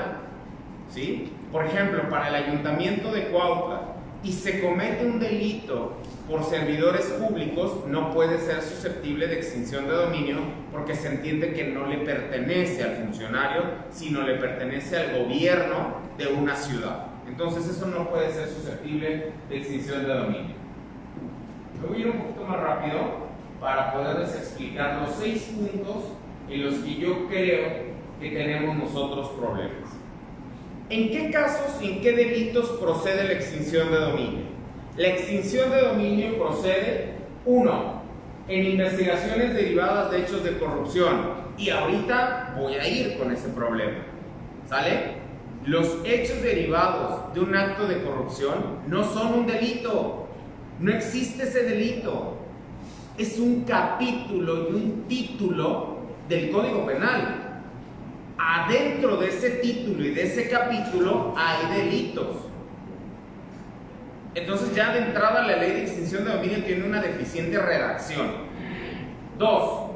¿sí? Por ejemplo, para el Ayuntamiento de Cuautla, y se comete un delito por servidores públicos, no puede ser susceptible de extinción de dominio porque se entiende que no le pertenece al funcionario, sino le pertenece al gobierno de una ciudad. Entonces eso no puede ser susceptible de extinción de dominio. Me voy a ir un poquito más rápido para poderles explicar los 6 puntos en los que yo creo que tenemos nosotros problemas. ¿En qué casos, en qué delitos procede la extinción de dominio? La extinción de dominio procede, 1, en investigaciones derivadas de hechos de corrupción. Y ahorita voy a ir con ese problema. ¿Sale? Los hechos derivados de un acto de corrupción no son un delito. No existe ese delito. Es un capítulo y un título del Código Penal. Adentro de ese título y de ese capítulo hay delitos. Entonces ya de entrada la ley de extinción de dominio tiene una deficiente redacción. 2.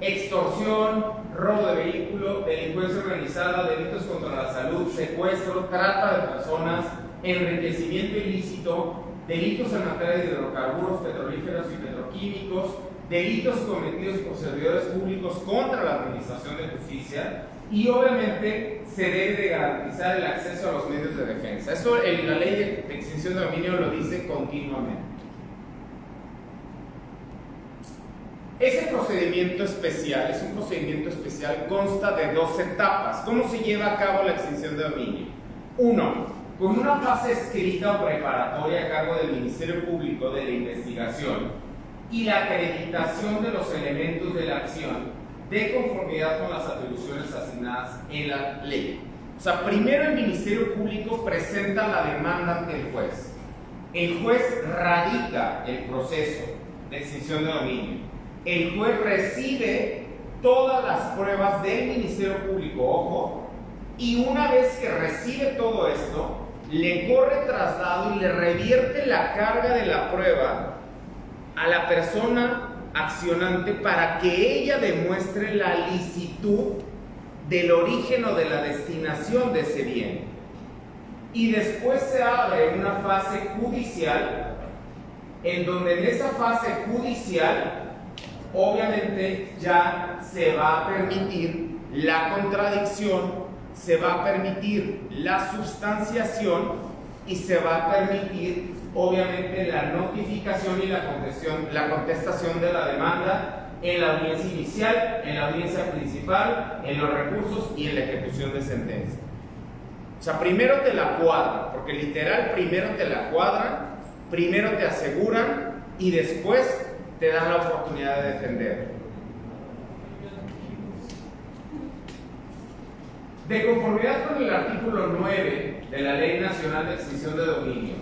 Extorsión, robo de vehículo, delincuencia organizada, delitos contra la salud, secuestro, trata de personas, enriquecimiento ilícito, delitos en materia de hidrocarburos, petrolíferos y petroquímicos, delitos cometidos por servidores públicos contra la administración de justicia, y obviamente se debe de garantizar el acceso a los medios de defensa. Eso la ley de extinción de dominio lo dice continuamente. Ese procedimiento especial, es un procedimiento especial, consta de 2 etapas. ¿Cómo se lleva a cabo la extinción de dominio? 1. Con una fase escrita o preparatoria a cargo del Ministerio Público de la investigación y la acreditación de los elementos de la acción de conformidad con las atribuciones asignadas en la ley. O sea, primero el Ministerio Público presenta la demanda ante el juez. El juez radica el proceso de extinción de dominio. El juez recibe todas las pruebas del Ministerio Público, ojo, y una vez que recibe todo esto, le corre traslado y le revierte la carga de la prueba a la persona accionante para que ella demuestre la licitud del origen o de la destinación de ese bien. Y después se abre una fase judicial, en donde en esa fase judicial obviamente ya se va a permitir la contradicción, se va a permitir la sustanciación y se va a permitir obviamente la notificación y la contestación de la demanda en la audiencia inicial, en la audiencia principal, en los recursos y en la ejecución de sentencia. O sea, primero te la cuadran, porque literal primero te la cuadran, primero te aseguran y después te dan la oportunidad de defender. De conformidad con el artículo 9 de la Ley Nacional de Extinción de Dominio,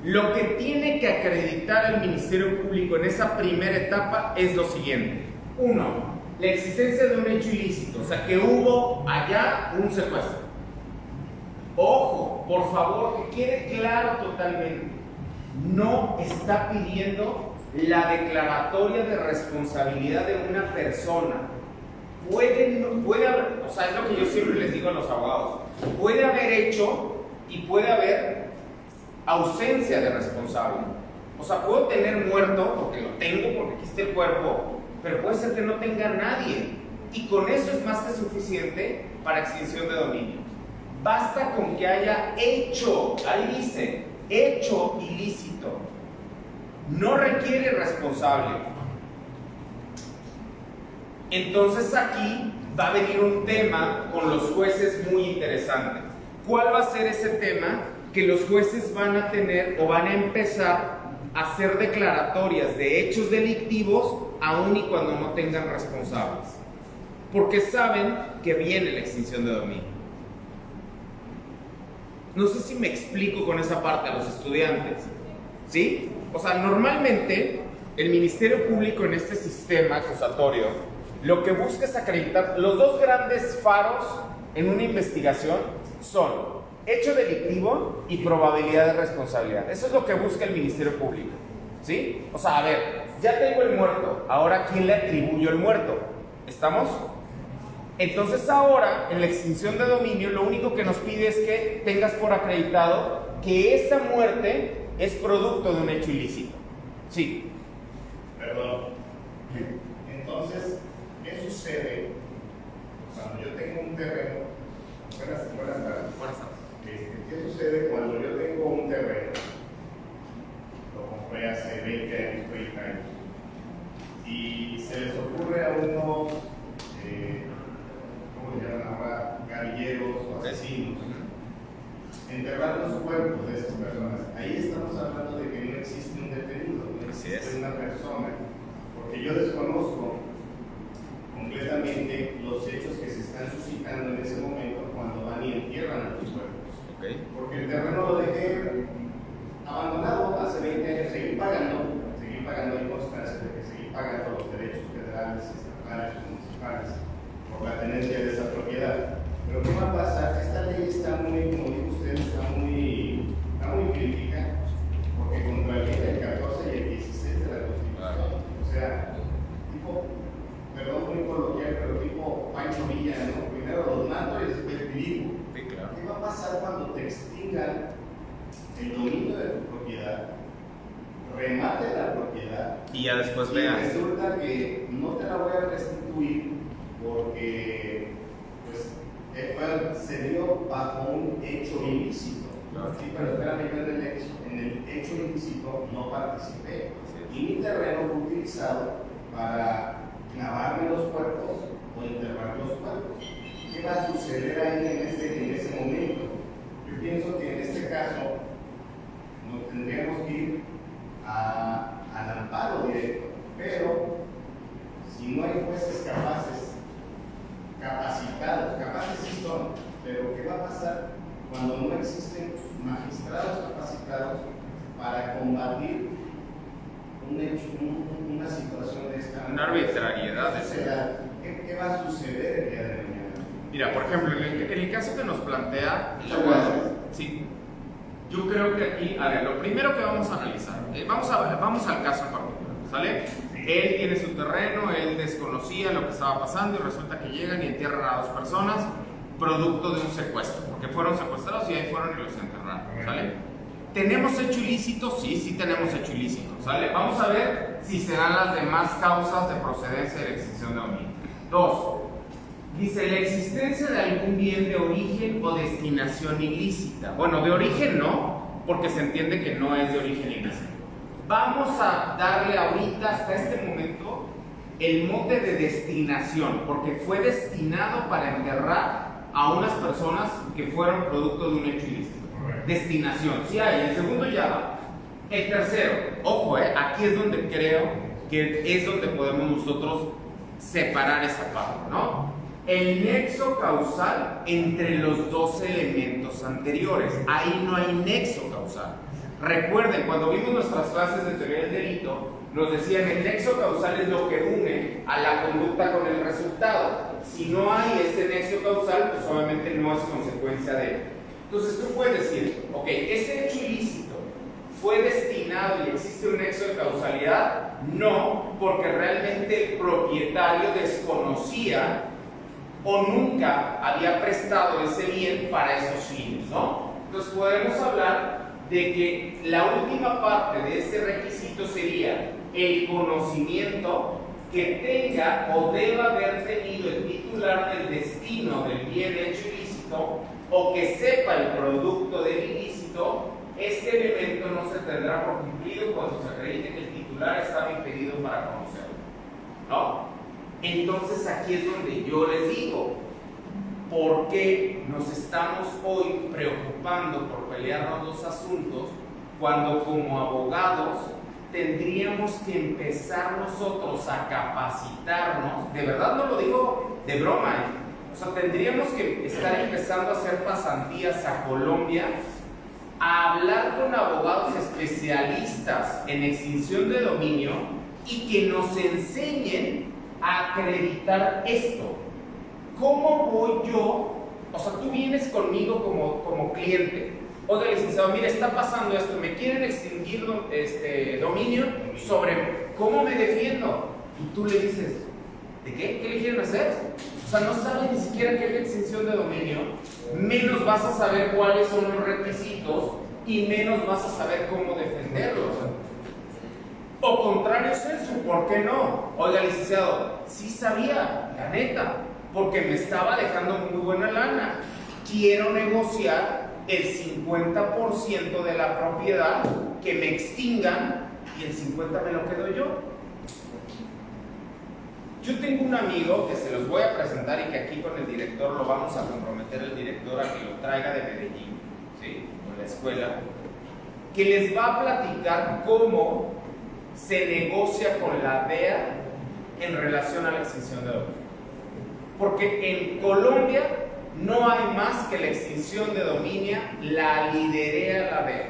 lo que tiene que acreditar el Ministerio Público en esa primera etapa es lo siguiente. 1. La existencia de un hecho ilícito, o sea, que hubo allá un secuestro. Ojo, por favor, que quede claro totalmente. No está pidiendo la declaratoria de responsabilidad de una persona. Puede haber, o sea, es lo que yo siempre les digo a los abogados, puede haber hecho y puede haber ausencia de responsable. O sea, puedo tener muerto, porque lo tengo, porque aquí está el cuerpo, pero puede ser que no tenga nadie. Y con eso es más que suficiente para extinción de dominio. Basta con que haya hecho, ahí dice, hecho ilícito. No requiere responsable. Entonces aquí va a venir un tema con los jueces muy interesante. ¿Cuál va a ser ese tema? Que los jueces van a tener o van a empezar a hacer declaratorias de hechos delictivos aun y cuando no tengan responsables, porque saben que viene la extinción de dominio. No sé si me explico con esa parte a los estudiantes, ¿sí? O sea, normalmente el Ministerio Público en este sistema acusatorio lo que busca es acreditar. Los 2 grandes faros en una investigación son hecho delictivo y probabilidad de responsabilidad. Eso es lo que busca el Ministerio Público, ¿sí? O sea, a ver, ya tengo el muerto, ahora ¿quién le atribuyo el muerto? ¿Estamos? Entonces ahora, en la extinción de dominio, lo único que nos pide es que tengas por acreditado que esa muerte es producto de un hecho ilícito. Sí.
Perdón. Entonces, ¿qué sucede cuando yo tengo un terreno? Buenas tardes.
Buenas tardes.
¿Qué sucede cuando yo tengo un terreno? Lo compré hace 20 años, 30 años. Y se les ocurre a unos, ¿cómo le llaman ahora? Gavilleros o asesinos, enterrar los cuerpos de esas personas. Ahí estamos hablando de que no existe un detenido, no existe una persona, porque yo desconozco completamente los hechos que se están suscitando en ese momento cuando van y entierran a los cuerpos. Porque el terreno lo dejé abandonado hace 20 años, seguí pagando hay constancia de que seguí pagando los derechos federales, estatales, municipales por la tenencia de esa propiedad. Pero ¿qué va a pasar? Esta ley está muy, como dijo usted, está muy crítica, porque contraviene el 14 y el 16 de la Constitución. O sea, tipo, perdón, muy coloquial, pero tipo Pancho Villa, ¿no? Primero los mato y después vivo.
Sí, claro.
¿Qué va a pasar cuando te extingan el dominio de tu propiedad, remate la propiedad
Y ya después
y
vean.
resulta que no te la voy a restituir porque pues se dio bajo un hecho ilícito?
Claro.
Sí, pero espérame, yo en el hecho ilícito no participé y mi terreno fue utilizado para clavarme los cuerpos o enterrar los cuerpos. ¿Qué va a suceder ahí en ese momento? Yo pienso que en este caso nos tendríamos que ir al amparo directo, pero si no hay jueces capaces sí son, pero ¿qué va a pasar cuando no existen magistrados capacitados para combatir un hecho, una situación de esta?
Una arbitrariedad.
¿Qué va a suceder el día de mañana?
Mira, por ejemplo, en el caso que nos plantea, sí, yo creo que aquí, a ver, lo primero que vamos a analizar, vamos al caso en particular, ¿sale? Él tiene su terreno, él desconocía lo que estaba pasando y resulta que llegan y entierran a 2 personas producto de un secuestro, porque fueron secuestrados y ahí fueron y los enterraron, ¿sale? ¿Tenemos hecho ilícito? Sí tenemos hecho ilícito, ¿sale? Vamos a ver si se dan las demás causas de procedencia de la extinción de dominio. 2. Dice, la existencia de algún bien de origen o destinación ilícita. Bueno, de origen no, porque se entiende que no es de origen ilícito. Vamos a darle ahorita, hasta este momento, el mote de destinación, porque fue destinado para enterrar a unas personas que fueron producto de un hecho ilícito. Destinación, sí hay, el segundo ya va. El tercero, ojo, aquí es donde creo que es donde podemos nosotros separar esa parte, ¿no? El nexo causal entre los 2 elementos anteriores. Ahí no hay nexo causal. Recuerden, cuando vimos nuestras clases de teoría del delito, nos decían el nexo causal es lo que une a la conducta con el resultado. Si no hay ese nexo causal, pues obviamente no es consecuencia de él. Entonces tú puedes decir, ok, ese hecho ilícito fue destinado y existe un nexo de causalidad. No, porque realmente el propietario desconocía o nunca había prestado ese bien para esos fines, ¿no? Entonces podemos hablar de que la última parte de ese requisito sería el conocimiento que tenga o deba haber tenido el titular del destino del bien hecho ilícito o que sepa el producto del ilícito. Este elemento no se tendrá por cumplido cuando se acredite que el titular estaba impedido para conocerlo, ¿no? Entonces aquí es donde yo les digo, ¿por qué nos estamos hoy preocupando por pelear los 2 asuntos cuando como abogados tendríamos que empezar nosotros a capacitarnos? De verdad no lo digo de broma, O sea, tendríamos que estar empezando a hacer pasantías a Colombia, a hablar con abogados especialistas en extinción de dominio y que nos enseñen a acreditar esto. ¿Cómo voy yo? O sea, tú vienes conmigo como cliente. Oiga, licenciado, mire, está pasando esto, me quieren extinguir dominio sobre cómo me defiendo. Y tú le dices, ¿de qué? ¿Qué le quieren hacer? O sea, no sabes ni siquiera qué es la extinción de dominio, menos vas a saber cuáles son los requisitos y menos vas a saber cómo defenderlos. O contrario censo, ¿por qué no? Oiga, licenciado, sí sabía, la neta, porque me estaba dejando muy buena lana. Quiero negociar el 50% de la propiedad, que me extingan, y el 50% me lo quedo yo. Yo tengo un amigo que se los voy a presentar y que aquí con el director lo vamos a comprometer, el director, a que lo traiga de Medellín, ¿sí? Con la escuela, que les va a platicar cómo se negocia con la DEA en relación a la extinción de dominio. Porque en Colombia no hay más que la extinción de dominio, la liderea la DEA.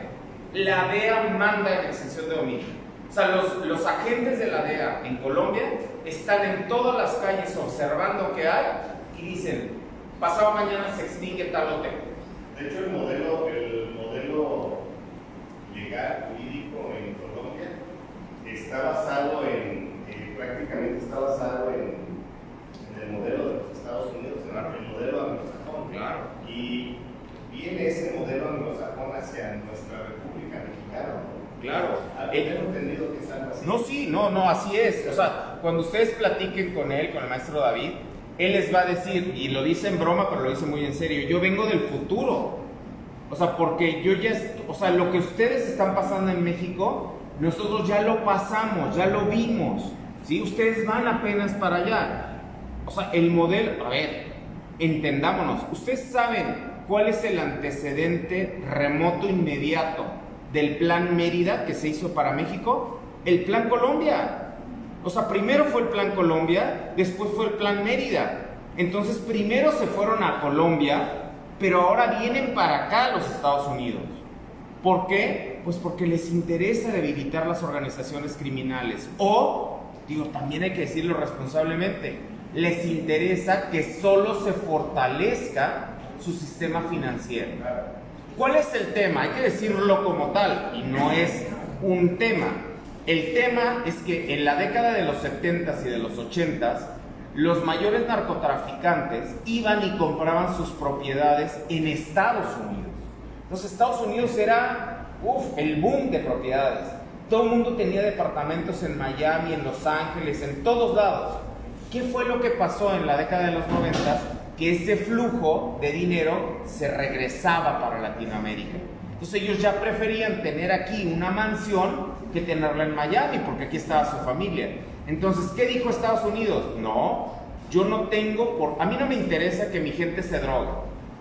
La DEA manda en la extinción de dominio. O sea, los agentes de la DEA en Colombia están en todas las calles observando qué hay y dicen, pasado mañana se extingue tal hotel.
De hecho, el modelo legal, jurídico en Colombia está basado prácticamente está basado en el modelo de los Estados Unidos,
Claro.
el modelo anglosajón.
Claro.
Y viene ese modelo anglosajón hacia nuestra República Mexicana.
Claro.
Tengo entendido que es algo así.
No, sí, no, así es. O sea, cuando ustedes platiquen con él, con el maestro David, él les va a decir, y lo dice en broma, pero lo dice muy en serio, yo vengo del futuro. O sea, porque yo ya, o sea, lo que ustedes están pasando en México, nosotros ya lo pasamos, ya lo vimos, ¿sí? Ustedes van apenas para allá. O sea, el modelo, a ver, entendámonos, ustedes saben cuál es el antecedente remoto inmediato del Plan Mérida que se hizo para México. El Plan Colombia. O sea, primero fue el Plan Colombia, después fue el Plan Mérida. Entonces, primero se fueron a Colombia, pero ahora vienen para acá a los Estados Unidos. ¿Por qué? Pues porque les interesa debilitar las organizaciones criminales. O, digo, también hay que decirlo responsablemente, les interesa que solo se fortalezca su sistema financiero. ¿Cuál es el tema? Hay que decirlo como tal, y no es un tema. El tema es que en la década de los 70s y de los 80s, los mayores narcotraficantes iban y compraban sus propiedades en Estados Unidos. Entonces Estados Unidos era el boom de propiedades. Todo el mundo tenía departamentos en Miami, en Los Ángeles, en todos lados. ¿Qué fue lo que pasó en la década de los 90s? Que ese flujo de dinero se regresaba para Latinoamérica. Entonces ellos ya preferían tener aquí una mansión que tenerla en Miami, porque aquí estaba su familia. Entonces, ¿qué dijo Estados Unidos? No, yo no tengo, a mí no me interesa que mi gente se drogue.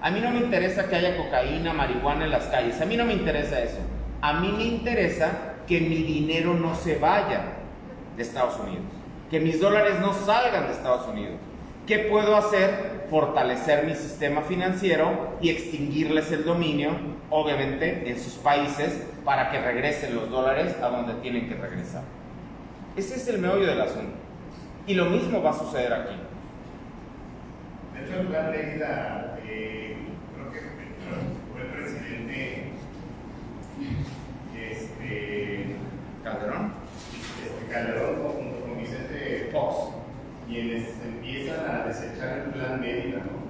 A mí no me interesa que haya cocaína, marihuana en las calles. A mí no me interesa eso. A mí me interesa que mi dinero no se vaya de Estados Unidos, que mis dólares no salgan de Estados Unidos. ¿Qué puedo hacer? Fortalecer mi sistema financiero y extinguirles el dominio, obviamente, en sus países, para que regresen los dólares a donde tienen que regresar. Ese es el meollo del asunto. Y lo mismo va a suceder aquí.
De hecho, el Plan Mérida, creo que fue el presidente
Calderón.
Calderón junto con Vicente Fox, quienes empiezan a desechar el Plan Mérida, ¿no?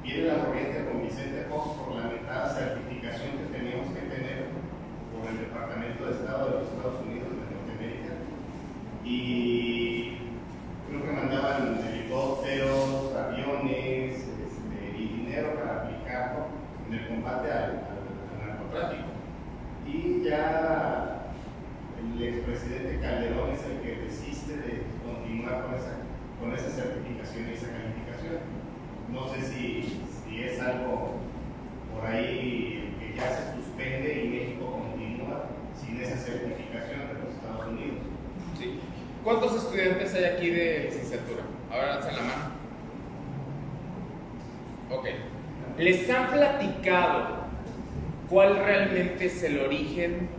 Viene la corriente con Vicente Fox por la lamentada certificación que teníamos que tener por el Departamento de Estado de los Estados Unidos de Norteamérica, y creo que mandaban helicópteros, aviones y dinero para aplicarlo en el combate al narcotráfico. Y ya el expresidente Calderón es el que desiste de continuar con esa certificación y esa calificación. No sé si es algo por ahí que ya se suspende y México continúa sin esa certificación de los Estados Unidos.
Sí. ¿Cuántos estudiantes hay aquí de licenciatura? Ahora alzan la mano. Ok. ¿Les han platicado cuál realmente es el origen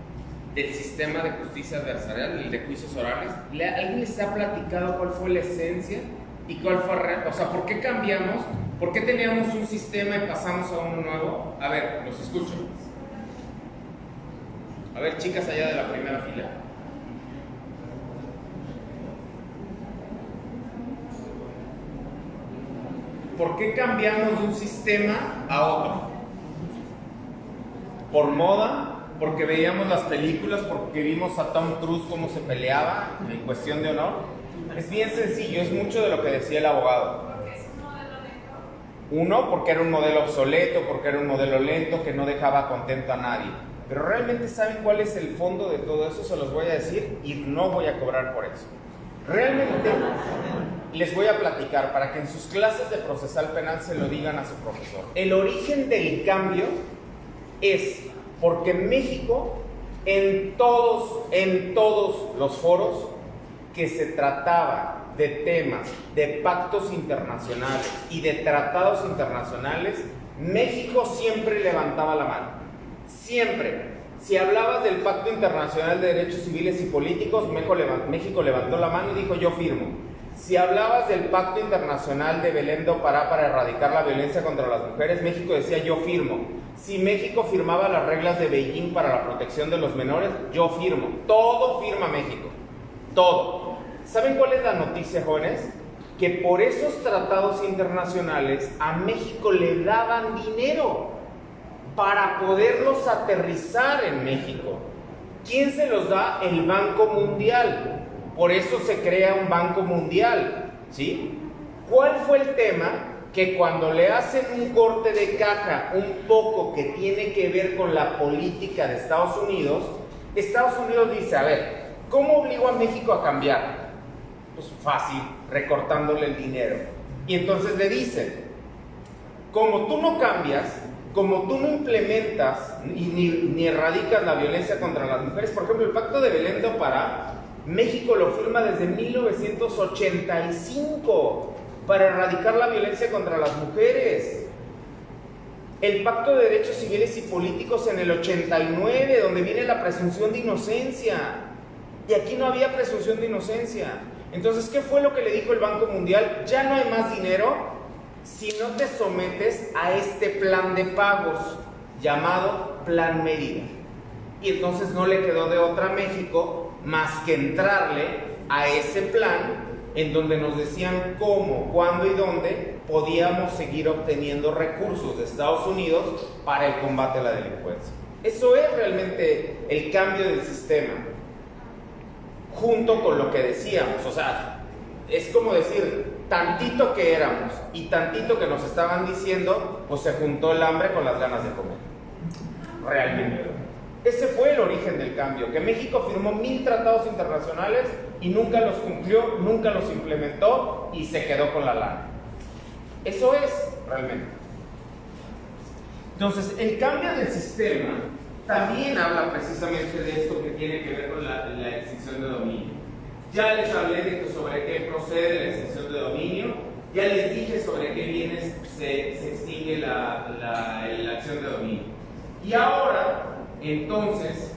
del sistema de justicia adversarial, el de juicios orales? ¿Alguien les ha platicado cuál fue la esencia y cuál fue real? O sea, ¿por qué cambiamos? ¿Por qué teníamos un sistema y pasamos a uno nuevo? A ver, los escucho. A ver, chicas allá de la primera fila. ¿Por qué cambiamos de un sistema a otro? por moda, porque veíamos las películas, porque vimos a Tom Cruise cómo se peleaba en cuestión de honor. Es bien sencillo, es mucho de lo que decía el abogado. Uno, porque era un modelo obsoleto, porque era un modelo lento que no dejaba contento a nadie. Pero realmente ¿saben cuál es el fondo de todo eso? Se los voy a decir y no voy a cobrar por eso. Realmente les voy a platicar para que en sus clases de procesal penal se lo digan a su profesor. El origen del cambio es porque México, en todos los foros que se trataba de temas, de pactos internacionales y de tratados internacionales, México siempre levantaba la mano. Siempre. Si hablabas del Pacto Internacional de Derechos Civiles y Políticos, México levantó la mano y dijo: yo firmo. Si hablabas del Pacto Internacional de Belém do Pará para erradicar la violencia contra las mujeres, México decía: yo firmo. Si México firmaba las reglas de Beijing para la protección de los menores, yo firmo. Todo firma México. Todo. ¿Saben cuál es la noticia, jóvenes? Que por esos tratados internacionales a México le daban dinero para poderlos aterrizar en México. ¿Quién se los da? El Banco Mundial. Por eso se crea un Banco Mundial, ¿sí? ¿Cuál fue el tema? Que cuando le hacen un corte de caja un poco que tiene que ver con la política de Estados Unidos dice: a ver, ¿cómo obligo a México a cambiar? Pues fácil, recortándole el dinero. Y entonces le dicen: como tú no cambias, como tú no implementas ni erradicas la violencia contra las mujeres, por ejemplo, el Pacto de Belém do Pará, México lo firma desde 1985 para erradicar la violencia contra las mujeres. El Pacto de Derechos Civiles y Políticos en el 89, donde viene la presunción de inocencia. Y aquí no había presunción de inocencia. Entonces, ¿qué fue lo que le dijo el Banco Mundial? Ya no hay más dinero si no te sometes a este plan de pagos llamado Plan Mérida. Y entonces no le quedó de otra a México más que entrarle a ese plan en donde nos decían cómo, cuándo y dónde podíamos seguir obteniendo recursos de Estados Unidos para el combate a la delincuencia. Eso es realmente el cambio del sistema, junto con lo que decíamos. O sea, es como decir, tantito que éramos y tantito que nos estaban diciendo, pues se juntó el hambre con las ganas de comer. Realmente. Ese fue el origen del cambio, que México firmó 1000 tratados internacionales y nunca los cumplió, nunca los implementó y se quedó con la lana. Eso es realmente. Entonces, el cambio del sistema también habla precisamente de esto que tiene que ver con la extinción de dominio. Ya les hablé de sobre qué procede la extinción de dominio, ya les dije sobre qué bienes se extingue la acción de dominio. Y ahora, entonces,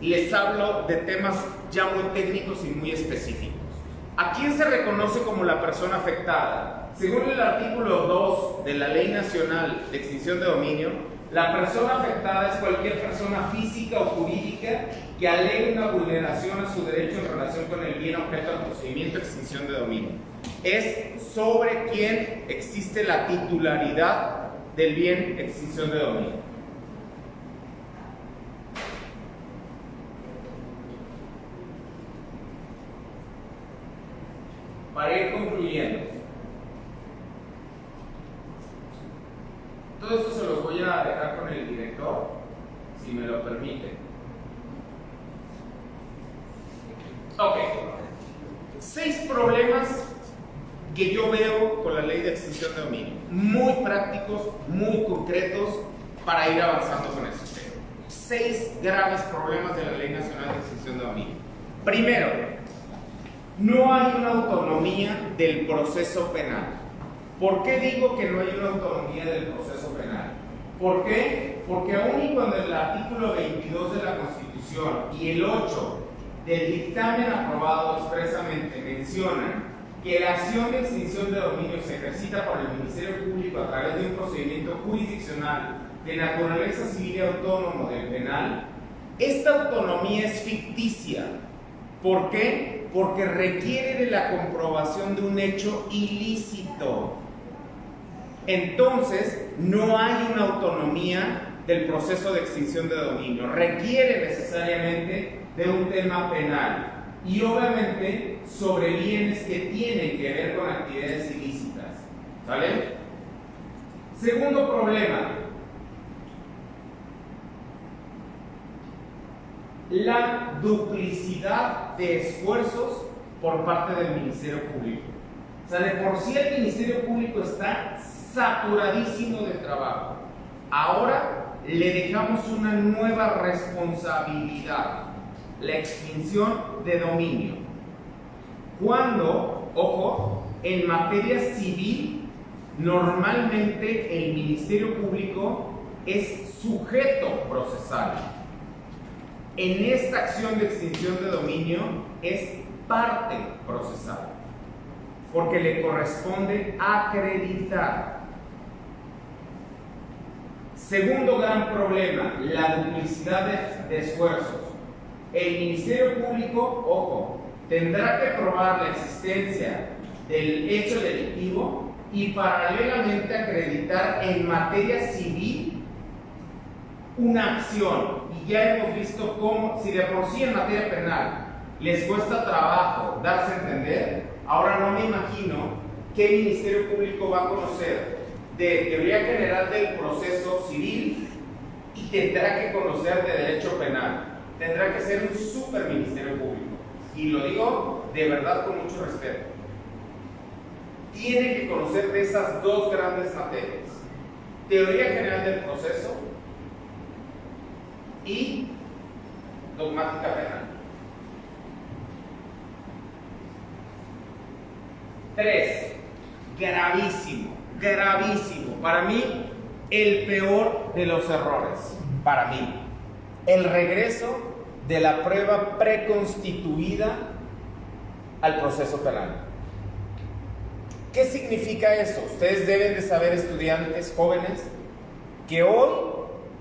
les hablo de temas ya muy técnicos y muy específicos. ¿A quién se reconoce como la persona afectada? Según el artículo 2 de la Ley Nacional de Extinción de Dominio, la persona afectada es cualquier persona física o jurídica que alegue una vulneración a su derecho en relación con el bien objeto del procedimiento de extinción de dominio. Es sobre quien existe la titularidad del bien extinción de dominio. Para ir concluyendo, todo esto se los voy a dejar con el director, si me lo permite. Ok, 6 problemas que yo veo con la ley de extinción de dominio, muy prácticos, muy concretos, para ir avanzando con el sistema. 6 graves problemas de la Ley Nacional de Extinción de Dominio. Primero, no hay una autonomía del proceso penal. ¿Por qué digo que no hay una autonomía del proceso penal? ¿Por qué? Porque aún y cuando el artículo 22 de la Constitución y el 8 del dictamen aprobado expresamente mencionan que la acción de extinción de dominio se ejercita por el Ministerio Público a través de un procedimiento jurisdiccional de naturaleza civil y autónomo del penal, esta autonomía es ficticia. ¿Por qué? Porque requiere de la comprobación de un hecho ilícito. Entonces, no hay una autonomía del proceso de extinción de dominio, requiere necesariamente de un tema penal y obviamente sobre bienes que tienen que ver con actividades ilícitas. ¿Vale? Segundo problema, la duplicidad de esfuerzos por parte del Ministerio Público. O sea, de por sí el Ministerio Público está saturadísimo de trabajo. Ahora le dejamos una nueva responsabilidad, la extinción de dominio. Cuando, ojo, en materia civil, normalmente el Ministerio Público es sujeto procesal. En esta acción de extinción de dominio es parte procesal, porque le corresponde acreditar. Segundo gran problema, la duplicidad de esfuerzos. El Ministerio Público, ojo, tendrá que probar la existencia del hecho delictivo y paralelamente acreditar en materia civil una acción. Y ya hemos visto cómo, si de por sí en materia penal les cuesta trabajo darse a entender, ahora no me imagino qué Ministerio Público va a conocer de teoría general del proceso civil y tendrá que conocer de derecho penal. Tendrá que ser un super Ministerio Público. Y lo digo de verdad con mucho respeto. Tiene que conocer de esas dos grandes materias: teoría general del proceso y dogmática penal. 3. Gravísimo. Para mí, el peor de los errores. Para mí, el regreso de la prueba preconstituida al proceso penal. ¿Qué significa eso? Ustedes deben de saber, estudiantes jóvenes, que hoy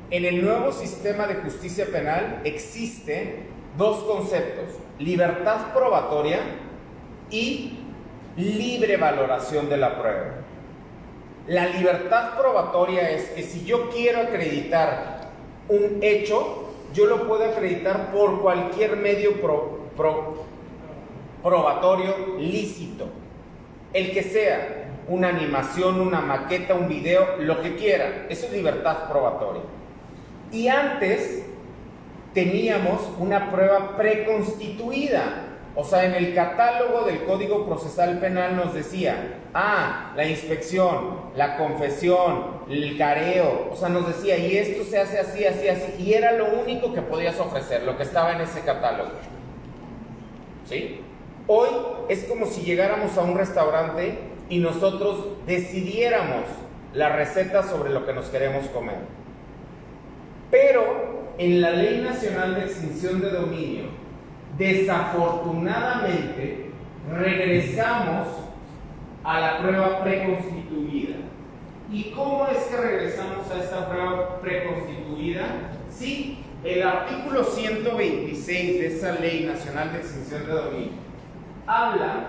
en el nuevo sistema de justicia penal existen dos conceptos: libertad probatoria y libre valoración de la prueba. La libertad probatoria es que si yo quiero acreditar un hecho, yo lo puedo acreditar por cualquier medio probatorio lícito, el que sea, una animación, una maqueta, un video, lo que quiera. Eso es libertad probatoria. Y antes teníamos una prueba preconstituida. O sea, en el catálogo del Código Procesal Penal nos decía, la inspección, la confesión, el careo, o sea, nos decía, y esto se hace así, y era lo único que podías ofrecer, lo que estaba en ese catálogo. ¿Sí? Hoy es como si llegáramos a un restaurante y nosotros decidiéramos la receta sobre lo que nos queremos comer. Pero en la Ley Nacional de Extinción de Dominio, desafortunadamente, regresamos a la prueba preconstituida. ¿Y cómo es que regresamos a esta prueba preconstituida? Sí, el artículo 126 de esa Ley Nacional de Extinción de Dominio habla,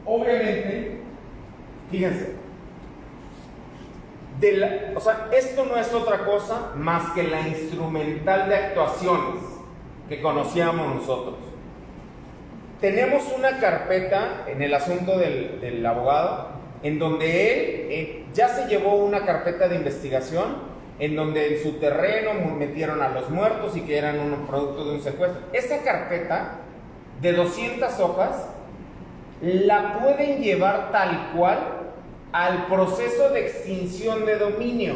obviamente, fíjense, o sea, esto no es otra cosa más que la instrumental de actuaciones que conocíamos nosotros. Tenemos una carpeta en el asunto del abogado, en donde él ya se llevó una carpeta de investigación, en donde en su terreno metieron a los muertos y que eran un producto de un secuestro. Esa carpeta de 200 hojas la pueden llevar tal cual al proceso de extinción de dominio.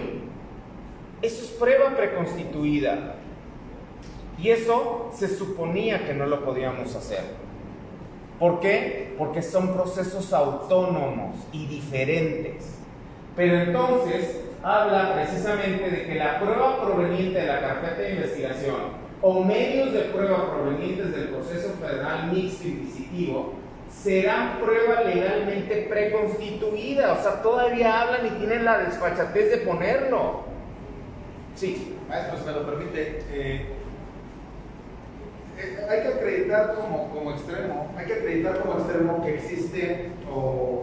Eso es prueba preconstituida. Y eso se suponía que no lo podíamos hacer. ¿Por qué? Porque son procesos autónomos y diferentes. Pero entonces habla precisamente de que la prueba proveniente de la carpeta de investigación o medios de prueba provenientes del proceso penal mixto inquisitivo serán prueba legalmente preconstituida. O sea, todavía hablan y tienen la desfachatez de ponerlo. Sí.
Maestro, si me lo permite, hay que acreditar como extremo, que existe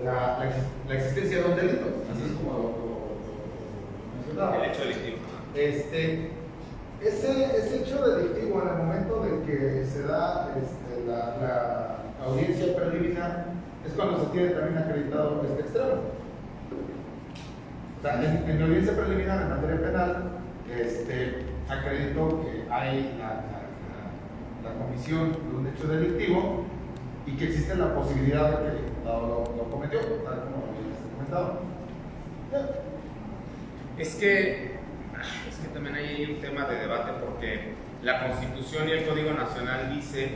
la existencia de un delito, así es como lo mencionaba.
El hecho delictivo.
Ese hecho delictivo en el momento en que se da la audiencia preliminar es cuando se tiene también acreditado este extremo. O sea, en la audiencia preliminar en materia penal acreditó que hay la comisión de un hecho delictivo y que existe la posibilidad de que el imputado lo cometió, tal como había comentado.
Es que también hay un tema de debate porque la Constitución y el Código Nacional dice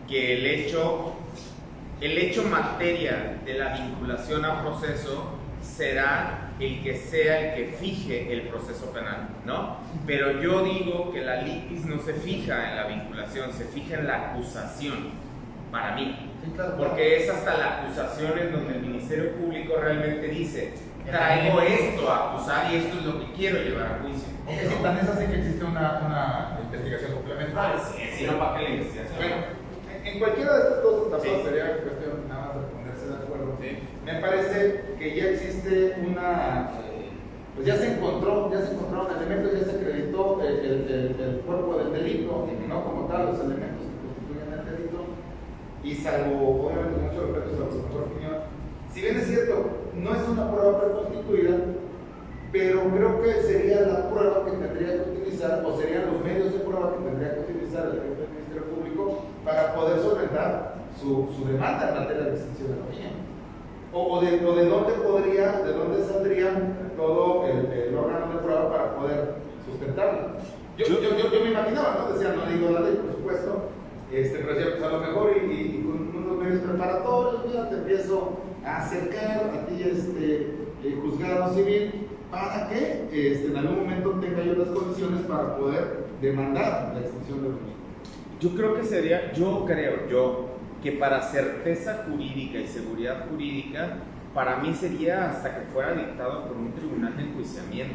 que el hecho materia de la vinculación a proceso será el que sea el que fije el proceso penal, ¿no? Pero yo digo que la litis no se fija en la vinculación, se fija en la acusación, para mí. Porque es hasta la acusación en donde el Ministerio Público realmente dice: traigo esto a acusar y esto es lo que quiero llevar a juicio.
Es decir, también se hace que existe una investigación complementaria.
Si no, ¿para qué la investigación?
Bueno, en cualquiera de estas dos etapas sería cuestión nada más de ponerse de acuerdo.
Sí.
Me parece que ya existe pues ya se encontraron elementos, ya se acreditó el cuerpo del delito, no como tal, los elementos que constituyen el delito, y salvo, obviamente, mucho respeto a su mejor opinión, si bien es cierto, no es una prueba preconstituida, pero creo que sería la prueba que tendría que utilizar, o serían los medios de prueba que tendría que utilizar el jefe del Ministerio Público para poder solventar su demanda en materia de extinción de dominio. O de dónde saldría todo el órgano de prueba para poder sustentarlo. Yo me imaginaba, ¿no? Decía, no digo la ley, por supuesto, pero decía, pues a lo mejor y con unos medios preparatorios, mira, te empiezo a acercar a ti juzgado civil para que en algún momento tenga yo las condiciones para poder demandar la extinción de dominio.
Yo creo que para certeza jurídica y seguridad jurídica, para mí sería hasta que fuera dictado por un tribunal de enjuiciamiento,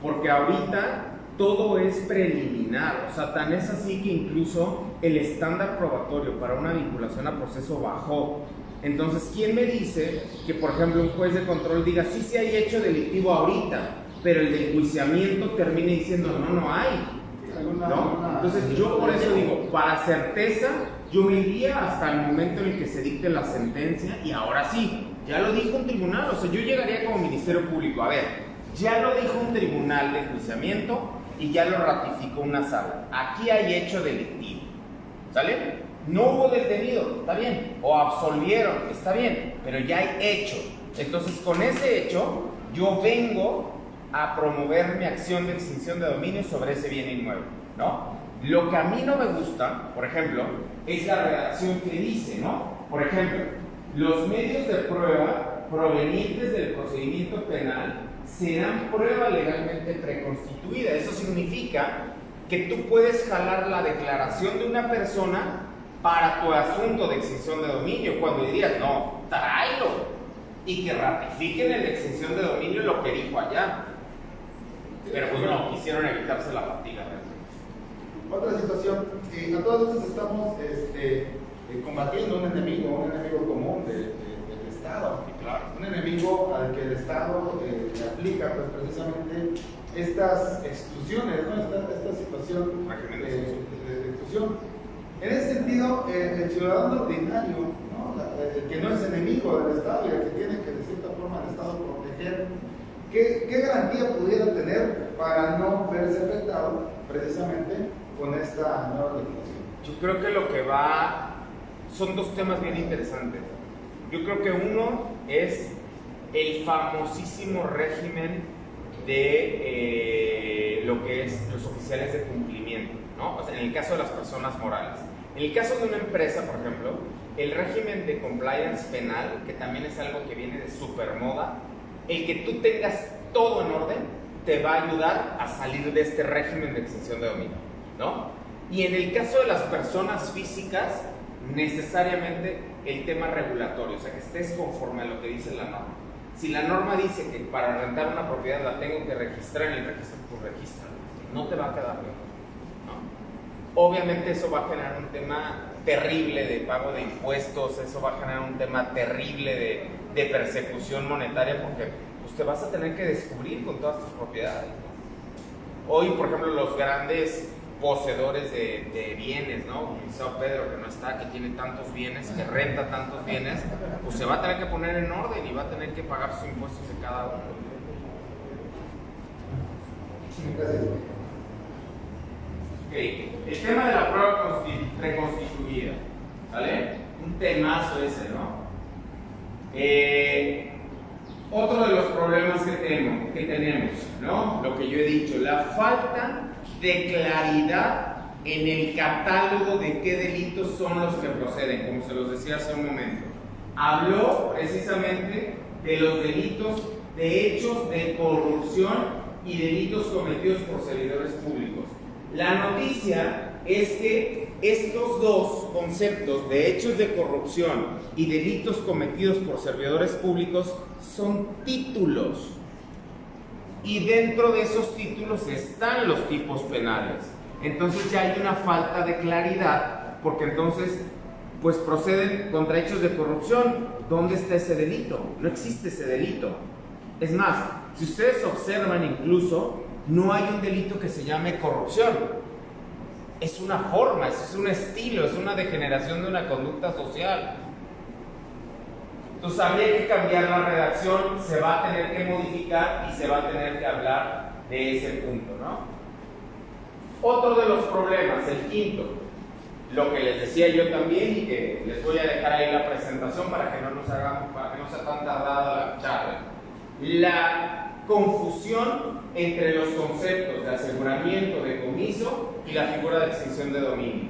porque ahorita todo es preliminar, o sea, tan es así que incluso el estándar probatorio para una vinculación a proceso bajó. Entonces, ¿quién me dice que, por ejemplo, un juez de control diga sí hay hecho delictivo ahorita, pero el de enjuiciamiento termine diciendo no hay? ¿No? Entonces, yo por eso digo, para certeza, yo me iría hasta el momento en el que se dicte la sentencia y ahora sí, ya lo dijo un tribunal, o sea, yo llegaría como Ministerio Público, a ver, ya lo dijo un tribunal de enjuiciamiento y ya lo ratificó una sala. Aquí hay hecho delictivo, ¿sale? No hubo detenido, está bien, o absolvieron, está bien, pero ya hay hecho. Entonces, con ese hecho, yo vengo a promover mi acción de extinción de dominio sobre ese bien inmueble, ¿no? Lo que a mí no me gusta, por ejemplo, es la redacción que dice, ¿no? Por ejemplo, los medios de prueba provenientes del procedimiento penal serán prueba legalmente preconstituida. Eso significa que tú puedes jalar la declaración de una persona para tu asunto de extinción de dominio, cuando dirías, no, tráelo, y que ratifiquen en la extinción de dominio lo que dijo allá. Pero pues no, quisieron evitarse la fatiga.
Otra situación, a todas veces estamos combatiendo un enemigo común del Estado.
Claro.
Un enemigo al que el Estado le aplica pues, precisamente estas exclusiones, ¿no? esta situación de exclusión. En ese sentido, el ciudadano ordinario, ¿no? El que no es enemigo del Estado y el que tiene que de cierta forma el Estado proteger, ¿qué garantía pudiera tener para no verse afectado precisamente con esta nueva legislación?
Yo creo que lo que son dos temas bien interesantes. Yo creo que uno es el famosísimo régimen de lo que es los oficiales de cumplimiento, ¿no? O sea, en el caso de las personas morales. En el caso de una empresa, por ejemplo, el régimen de compliance penal, que también es algo que viene de supermoda, el que tú tengas todo en orden, te va a ayudar a salir de este régimen de extinción de dominio, ¿no? Y en el caso de las personas físicas, necesariamente el tema regulatorio, o sea, que estés conforme a lo que dice la norma. Si la norma dice que para rentar una propiedad la tengo que registrar en el registro, pues registra, no te va a quedar bien, ¿no? Obviamente eso va a generar un tema terrible de pago de impuestos, eso va a generar un tema terrible de persecución monetaria, porque pues, te vas a tener que descubrir con todas tus propiedades, ¿no? Hoy, por ejemplo, los grandes poseedores de bienes, ¿no? Como Sao Pedro, que no está, que tiene tantos bienes, que renta tantos bienes, pues se va a tener que poner en orden y va a tener que pagar sus impuestos de cada uno.
Gracias.
Ok, el tema de la prueba reconstituida, ¿vale? Un temazo ese, ¿no? Otro de los problemas que tenemos, ¿no? Lo que yo he dicho, la falta de claridad en el catálogo de qué delitos son los que proceden, como se los decía hace un momento. Habló precisamente de los delitos de hechos de corrupción y delitos cometidos por servidores públicos. La noticia es que estos dos conceptos de hechos de corrupción y delitos cometidos por servidores públicos son títulos. Y dentro de esos títulos están los tipos penales. Entonces ya hay una falta de claridad, porque entonces pues proceden contra hechos de corrupción. ¿Dónde está ese delito? No existe ese delito. Es más, si ustedes observan incluso, no hay un delito que se llame corrupción. Es una forma, es un estilo, es una degeneración de una conducta social. Entonces habría que cambiar la redacción, se va a tener que modificar y se va a tener que hablar de ese punto, ¿no? Otro de los problemas, el quinto, lo que les decía yo también y que les voy a dejar ahí la presentación para que no sea tan tardada la charla. La confusión entre los conceptos de aseguramiento, decomiso y la figura de extinción de dominio.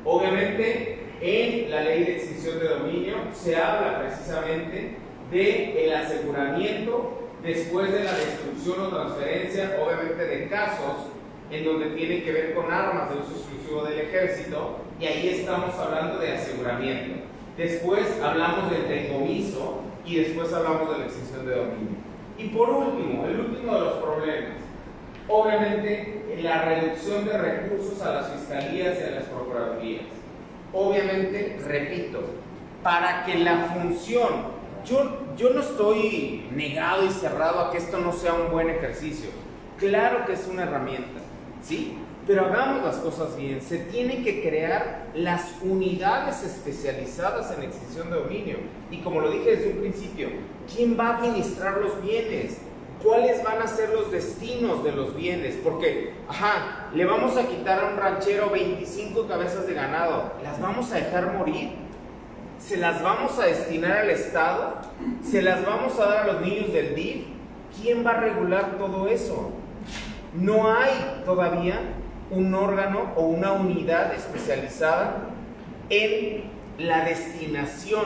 Obviamente, en la ley de extinción de dominio se habla precisamente del aseguramiento después de la destrucción o transferencia, obviamente de casos en donde tiene que ver con armas de uso exclusivo del ejército, y ahí estamos hablando de aseguramiento. Después hablamos del decomiso y después hablamos de la extinción de dominio. Y por último, el último de los problemas, obviamente la reducción de recursos a las fiscalías y a las procuradurías. Obviamente, repito, para que la función, yo no estoy negado y cerrado a que esto no sea un buen ejercicio. Claro que es una herramienta, ¿sí? Pero hagamos las cosas bien. Se tienen que crear las unidades especializadas en extinción de dominio. Y como lo dije desde un principio, ¿quién va a administrar los bienes? ¿Cuáles van a ser los destinos de los bienes? Porque, le vamos a quitar a un ranchero 25 cabezas de ganado. ¿Las vamos a dejar morir? ¿Se las vamos a destinar al Estado? ¿Se las vamos a dar a los niños del DIF? ¿Quién va a regular todo eso? No hay todavía un órgano o una unidad especializada en la destinación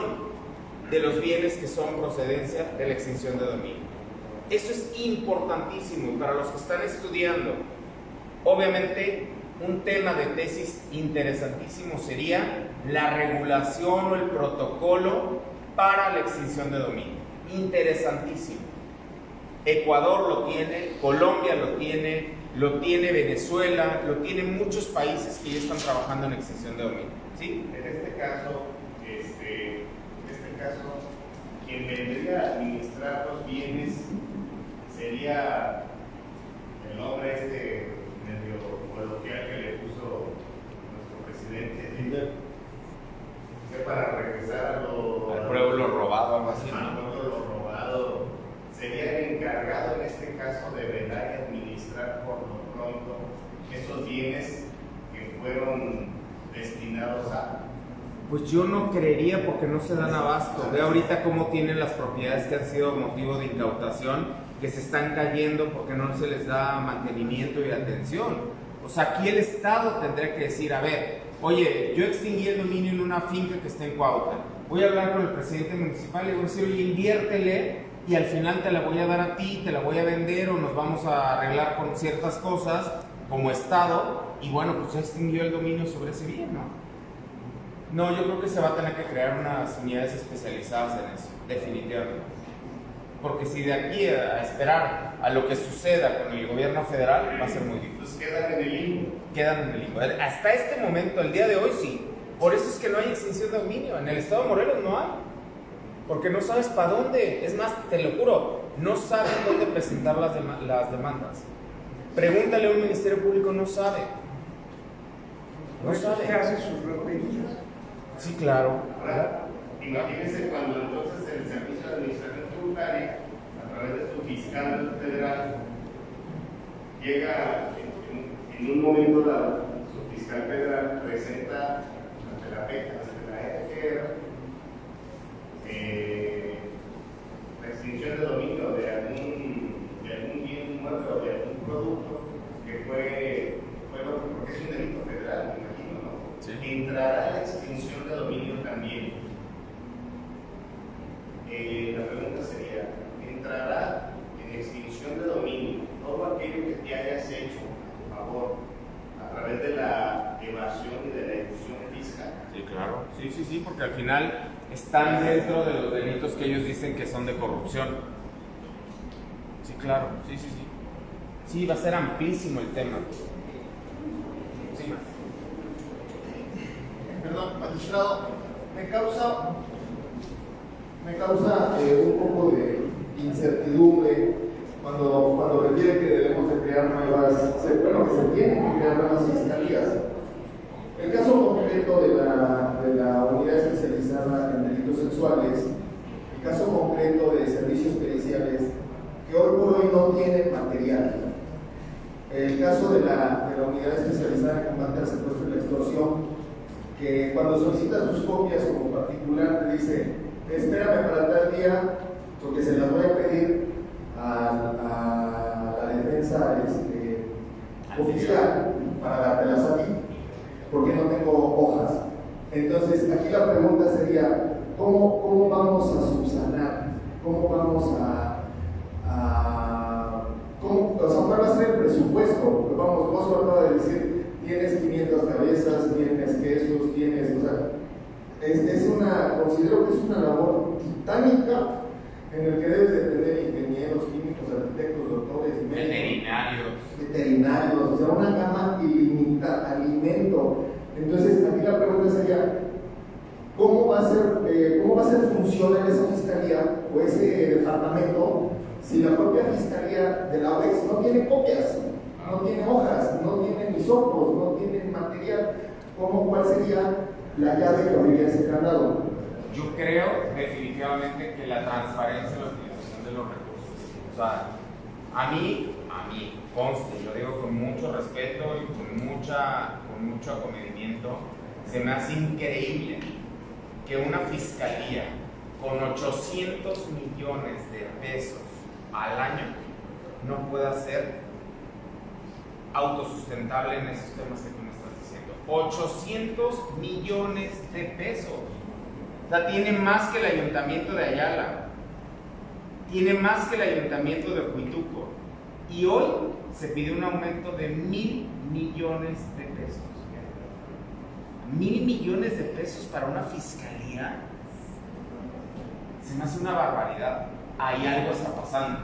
de los bienes que son procedencia de la extinción de dominio. Eso es importantísimo para los que están estudiando. Obviamente, un tema de tesis interesantísimo sería la regulación o el protocolo para la extinción de dominio. Interesantísimo. Ecuador lo tiene, Colombia lo tiene Venezuela, lo tienen muchos países que ya están trabajando en extinción de dominio. ¿Sí?
En este caso, quien vendría a administrar los bienes sería el nombre medio coloquial que le puso nuestro presidente, que para regresar
al pueblo robado, algo así, ¿no?
Al pueblo robado, sería el encargado en este caso de velar y administrar por lo pronto esos bienes que fueron destinados a...
Pues yo no creería, porque no se dan abasto. Ve ahorita cómo tienen las propiedades que han sido motivo de incautación, que se están cayendo porque no se les da mantenimiento y atención. O sea, aquí el Estado tendría que decir, a ver, oye, yo extinguí el dominio en una finca que está en Cuautla. Voy a hablar con el presidente municipal y le voy a decir, oye, inviértele y al final te la voy a dar a ti, te la voy a vender o nos vamos a arreglar con ciertas cosas como Estado, y bueno, pues ya extinguió el dominio sobre ese bien, ¿no? No, yo creo que se va a tener que crear unas unidades especializadas en eso, definitivamente. Porque si de aquí a esperar a lo que suceda con el gobierno federal, va a ser muy difícil.
Pues quedan en el limbo.
Quedan en el limbo. Hasta este momento, el día de hoy, sí. Por eso es que no hay extinción de dominio. En el estado de Morelos no hay. Porque no sabes para dónde. Es más, te lo juro, no saben dónde presentar las demandas. Pregúntale a un ministerio público, no sabe. No sabe.
¿Qué hace sus reuniones?
Sí, claro.
Ahora, imagínense cuando entonces el Servicio de Administración Tributaria, a través de su fiscal federal, llega en un momento dado, su fiscal federal presenta ante la Secretaría de Guerra la extinción de dominio de algún bien muerto o de algún producto que fue porque es un delito federal, me imagino, ¿no?
Sí.
Entrará la extinción de dominio también. La pregunta sería, ¿entrará en extinción de dominio todo aquello que te hayas hecho, por favor, a través de la evasión y de la elusión fiscal?
Sí, claro. Sí, porque al final están dentro de los delitos que ellos dicen que son de corrupción. Sí, claro. Sí. Sí, va a ser amplísimo el tema. Sí.
Perdón, magistrado, me causa un poco de incertidumbre cuando refiere que debemos de crear que se tienen que crear nuevas fiscalías. El caso concreto de la unidad especializada en delitos sexuales, el caso concreto de servicios periciales, que hoy por hoy no tienen material. El caso de la unidad especializada en combate al secuestro y la extorsión, que cuando solicitas tus copias como particular te dice, espérame para tal día, porque se las voy a pedir a la defensa oficial para dártelas a ti, porque no tengo hojas. Entonces, aquí la pregunta sería, ¿cómo vamos a subsanar? ¿Cómo vamos ¿cuál va a ser el presupuesto? Vamos, vos acaba de decir, tienes 500 cabezas, tienes quesos, considero que es una labor titánica en el que debes de tener ingenieros, químicos, arquitectos, doctores, veterinarios, o sea, una gama ilimitada, alimento. Entonces, aquí la pregunta sería, ¿cómo va a ser funcional esa fiscalía o ese departamento si la propia fiscalía de la OEX no tiene copias, no tiene hojas, no tiene hisopos, no tiene material? ¿Cuál sería la llave que abriría ese candado?
Yo creo definitivamente que la transparencia y la utilización de los recursos. O sea, a mí, conste, yo digo con mucho respeto y con mucho acomedimiento, se me hace increíble que una fiscalía con 800 millones de pesos al año no pueda ser autosustentable en esos temas que tú me estás diciendo. 800 millones de pesos. O sea, tiene más que el ayuntamiento de Ayala, tiene más que el ayuntamiento de Huituco, y hoy se pide un aumento de 1,000 millones de pesos. 1,000 millones de pesos para una fiscalía. Se me hace una barbaridad. Ahí algo está pasando,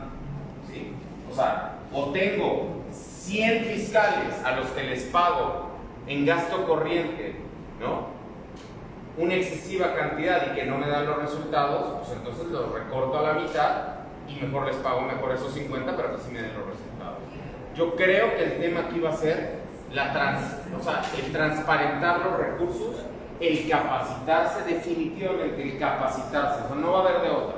¿sí? O sea, o tengo 100 fiscales a los que les pago en gasto corriente, ¿no?, una excesiva cantidad y que no me dan los resultados, pues entonces los recorto a la mitad y mejor les pago esos 50 para que sí me den los resultados. Yo creo que el tema aquí va a ser el transparentar los recursos, el capacitarse, definitivamente el capacitarse, o sea, no va a haber de otra.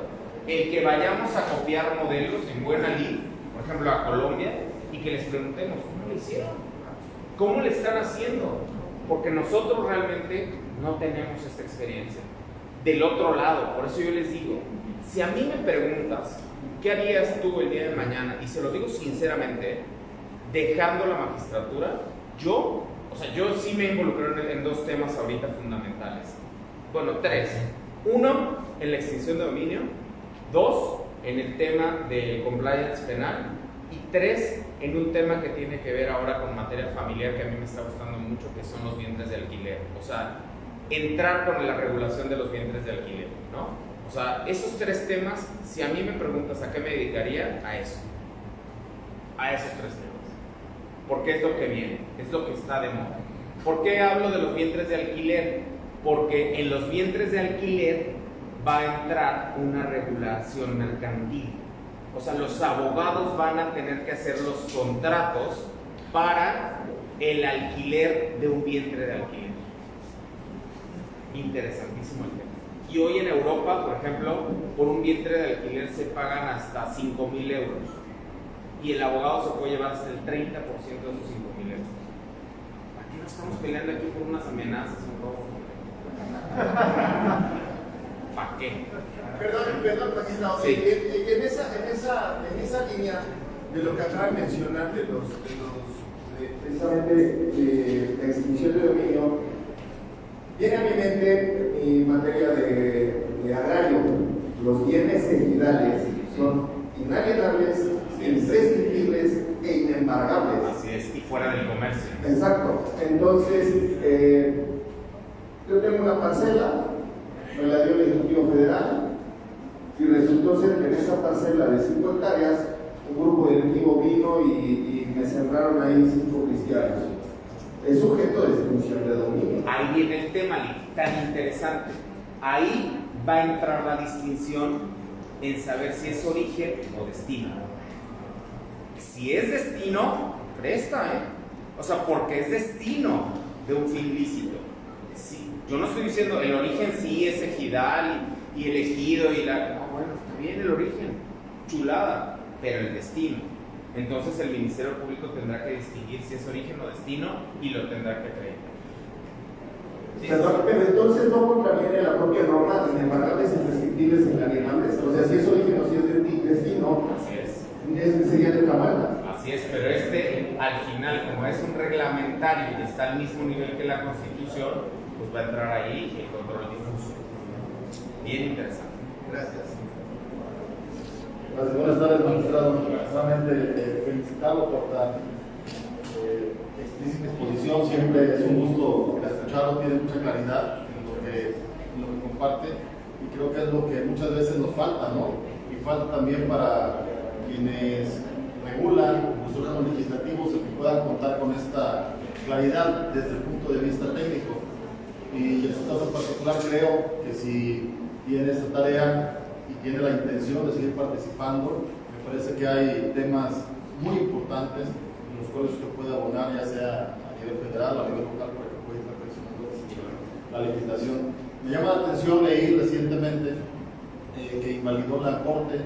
El que vayamos a copiar modelos en buena lid, por ejemplo a Colombia, y que les preguntemos, ¿cómo lo hicieron? ¿Cómo le están haciendo? Porque nosotros realmente no tenemos esta experiencia. Del otro lado, por eso yo les digo, si a mí me preguntas, ¿qué harías tú el día de mañana? Y se lo digo sinceramente, dejando la magistratura, yo sí me involucré en 2 temas ahorita fundamentales. Bueno, 3. 1, en la extinción de dominio. 2, en el tema del compliance penal. Y 3, en un tema que tiene que ver ahora con materia familiar que a mí me está gustando mucho, que son los vientres de alquiler. O sea, entrar con la regulación de los vientres de alquiler, ¿no? O sea, esos 3 temas, si a mí me preguntas a qué me dedicaría, a eso. A esos 3 temas. Porque es lo que viene, es lo que está de moda. ¿Por qué hablo de los vientres de alquiler? Porque en los vientres de alquiler va a entrar una regulación mercantil. O sea, los abogados van a tener que hacer los contratos para el alquiler de un vientre de alquiler. Interesantísimo el tema. Y hoy en Europa, por ejemplo, por un vientre de alquiler se pagan hasta 5,000 euros. Y el abogado se puede llevar hasta el 30% de esos 5,000 euros. Aquí no estamos peleando aquí por unas amenazas, un robo. ¿Para qué?
Perdón, magistrado.
Sí.
En esa línea de lo que acaba de mencionar, precisamente de la extinción de dominio, viene a mi mente en materia de agrario. Los bienes ejidales son inalienables, imprescriptibles e inembargables.
Así es, y fuera del comercio.
Exacto. Entonces, yo tengo una parcela, me la dio el Ejecutivo Federal, y resultó ser que en esa parcela de 5 hectáreas, un grupo directivo vino y me sembraron ahí 5 cristianos. Es sujeto de extinción de dominio.
Ahí viene el tema, tan interesante. Ahí va a entrar la distinción en saber si es origen o destino. Si es destino, presta, O sea, porque es destino de un fin lícito. Sí, yo no estoy diciendo el origen sí es ejidal y el ejido y la... No, bueno, está bien el origen, chulada, pero el destino. Entonces el Ministerio Público tendrá que distinguir si es origen o destino y lo tendrá que acreditar. ¿Sí?
Pero entonces no contraviene la propia norma de inembargables, imprescriptibles e inalienables. O sea, si es origen o si es destino,
Así es.
Sería de la muerta.
Así es, pero al final, como es un reglamentario y está al mismo nivel que la Constitución, pues va a entrar ahí el control difuso. Bien interesante.
Gracias.
Buenas tardes, magistrado. Solamente felicitarlo por tan explícita exposición. Siempre es un gusto escucharlo, tiene mucha claridad en lo que comparte y creo que es lo que muchas veces nos falta, ¿no? Y falta también para quienes regulan los órganos legislativos el que puedan contar con esta claridad desde el punto de vista técnico. Y en su caso en particular creo que si tiene esta tarea y tiene la intención de seguir participando, me parece que hay temas muy importantes en los cuales usted puede abonar, ya sea a nivel federal o a nivel local, para que pueda ir reflexionando la legislación. Me llama la atención, leí recientemente que invalidó la Corte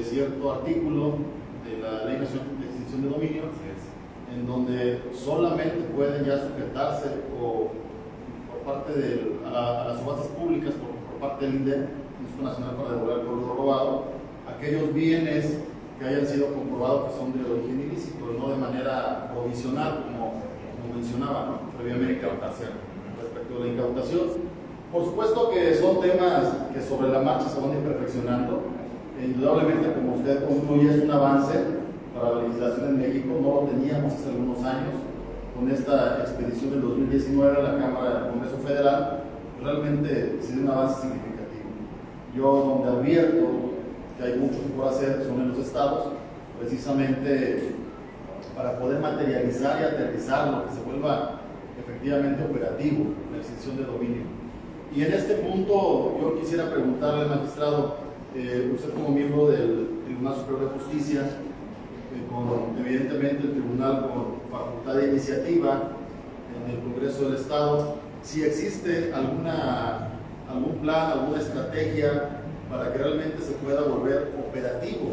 cierto artículo de la Ley Nacional de Extinción de Dominio, en donde solamente pueden ya sujetarse por parte a las subastas públicas, por parte del INDEP, Instituto Nacional para Devolver el Pueblo Robado, aquellos bienes que hayan sido comprobados que son de origen ilícito, no de manera provisional, como mencionaba, ¿no? Previamente, respecto a la incautación. Por supuesto que son temas que sobre la marcha se van a ir perfeccionando. Indudablemente, como usted concluye, es un avance para la legislación en México. No lo teníamos hace algunos años. Con esta expedición del 2019 a la Cámara del Congreso Federal, realmente sí es un avance significativo. Yo donde advierto que hay mucho que por hacer son en los estados, precisamente para poder materializar y aterrizar lo que se vuelva efectivamente operativo, la extinción de dominio. Y en este punto yo quisiera preguntarle al magistrado, usted como miembro del Tribunal Superior de Justicia, con evidentemente el tribunal con facultad de iniciativa en el Congreso del Estado, si existe algún plan, alguna estrategia para que realmente se pueda volver operativo,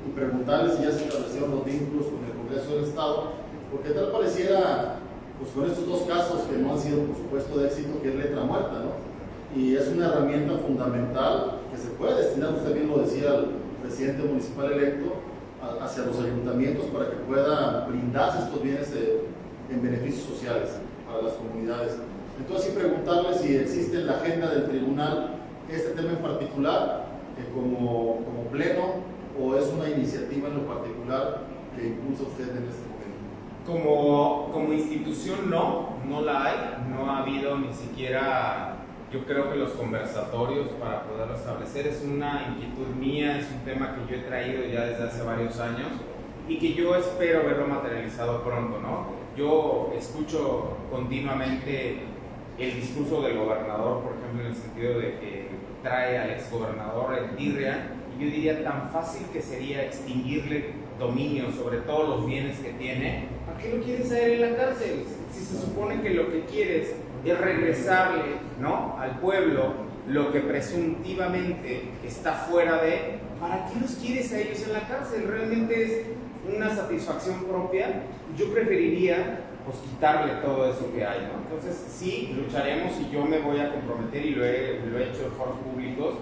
y preguntarle si ya se establecieron los vínculos con el Congreso del Estado, porque tal pareciera, pues con estos dos casos que no han sido por supuesto de éxito, que es letra muerta, ¿no? Y es una herramienta fundamental que se puede destinar, usted bien lo decía, al presidente municipal electo, hacia los ayuntamientos para que puedan brindarse estos bienes en beneficios sociales para las comunidades. Entonces, sí preguntarle si existe en la agenda del tribunal este tema en particular como pleno, o es una iniciativa en lo particular que impulsa usted en este momento.
Como institución no la hay, no ha habido ni siquiera, yo creo que los conversatorios para poderlo establecer. Es una inquietud mía, es un tema que yo he traído ya desde hace varios años y que yo espero verlo materializado pronto, ¿no? Yo escucho continuamente el discurso del gobernador, por ejemplo, en el sentido de que trae al exgobernador en tirria y yo diría tan fácil que sería extinguirle dominio sobre todos los bienes que tiene, ¿para qué lo quieres a él en la cárcel? Si se supone que lo que quieres es regresarle, ¿no?, al pueblo lo que presuntivamente está fuera de, ¿para qué los quieres a ellos en la cárcel? Realmente es una satisfacción propia. Yo preferiría pues quitarle todo eso que hay, ¿no? Entonces sí, lucharemos y yo me voy a comprometer, y lo he hecho en foros públicos,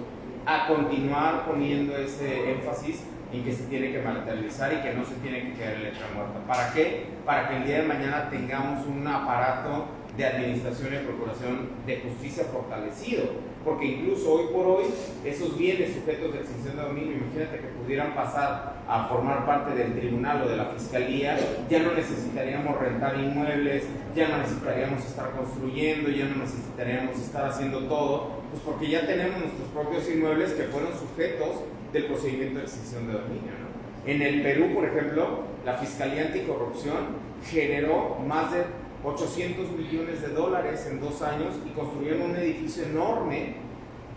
a continuar poniendo ese énfasis en que se tiene que materializar y que no se tiene que quedar en letra muerta. ¿Para qué? Para que el día de mañana tengamos un aparato de administración y procuración de justicia fortalecido, porque incluso hoy por hoy esos bienes sujetos de extinción de dominio, imagínate que pudieran pasar a formar parte del tribunal o de la fiscalía, ya no necesitaríamos rentar inmuebles, ya no necesitaríamos estar construyendo, ya no necesitaríamos estar haciendo todo, pues porque ya tenemos nuestros propios inmuebles que fueron sujetos del procedimiento de extinción de dominio, ¿no? En el Perú, por ejemplo, la Fiscalía Anticorrupción generó más de $800 millones en 2 años y construyeron un edificio enorme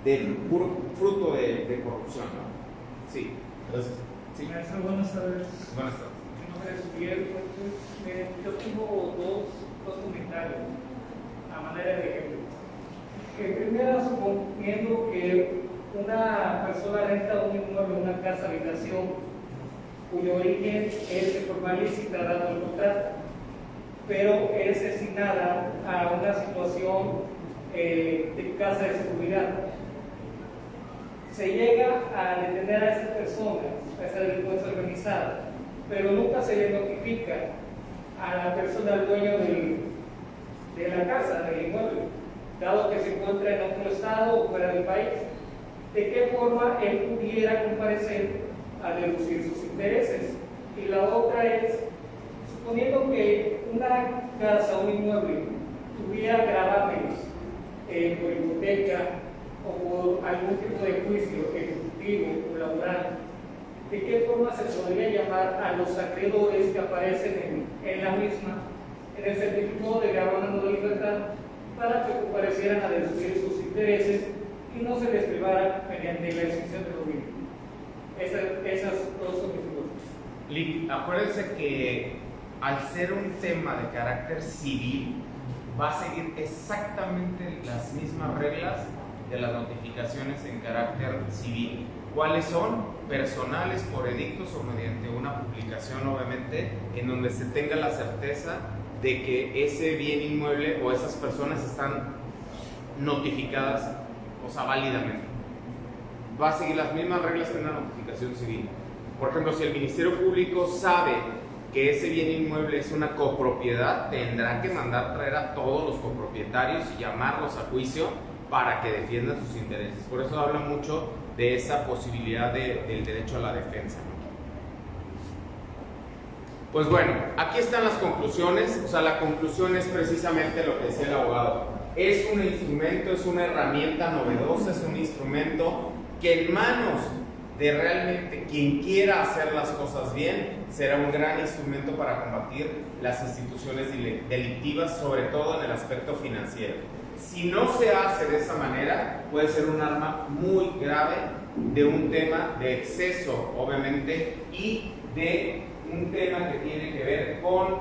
del puro fruto de corrupción, ¿no? Sí. Gracias. Sí.
Maestro, buenas tardes.
Buenas tardes.
Mi nombre es Miguel. Yo tengo dos comentarios a manera de ejemplo. Primero, suponiendo que una persona renta un inmueble, una casa habitación, cuyo origen es de forma lícita dado el contrato, pero es destinada a una situación de casa de seguridad. Se llega a detener a esa persona, a esa delincuencia organizada, pero nunca se le notifica a la persona, al dueño de la casa, del inmueble, dado que se encuentra en otro estado o fuera del país. ¿De qué forma él pudiera comparecer a deducir sus intereses? Y la otra es, suponiendo que una casa o un inmueble tuviera gravámenes por hipoteca o por algún tipo de juicio ejecutivo o laboral, ¿de qué forma se podría llamar a los acreedores que aparecen en la misma, en el certificado de gravamen de libertad, para que comparecieran a deducir sus intereses y no se les privara mediante la extinción de dominio? Esas dos son mis dudas.
Acuérdense que al ser un tema de carácter civil, va a seguir exactamente las mismas reglas de las notificaciones en carácter civil. ¿Cuáles son? Personales, por edictos o mediante una publicación, obviamente, en donde se tenga la certeza de que ese bien inmueble o esas personas están notificadas, o sea, válidamente. Va a seguir las mismas reglas que una notificación civil. Por ejemplo, si el Ministerio Público sabe que ese bien inmueble es una copropiedad, tendrá que mandar traer a todos los copropietarios y llamarlos a juicio para que defiendan sus intereses. Por eso habla mucho de esa posibilidad del derecho a la defensa. Pues bueno, aquí están las conclusiones. O sea, la conclusión es precisamente lo que decía el abogado. Es un instrumento, es una herramienta novedosa, es un instrumento que en manos de realmente quien quiera hacer las cosas bien, será un gran instrumento para combatir las instituciones delictivas, sobre todo en el aspecto financiero. Si no se hace de esa manera, puede ser un arma muy grave de un tema de exceso, obviamente, y de un tema que tiene que ver con,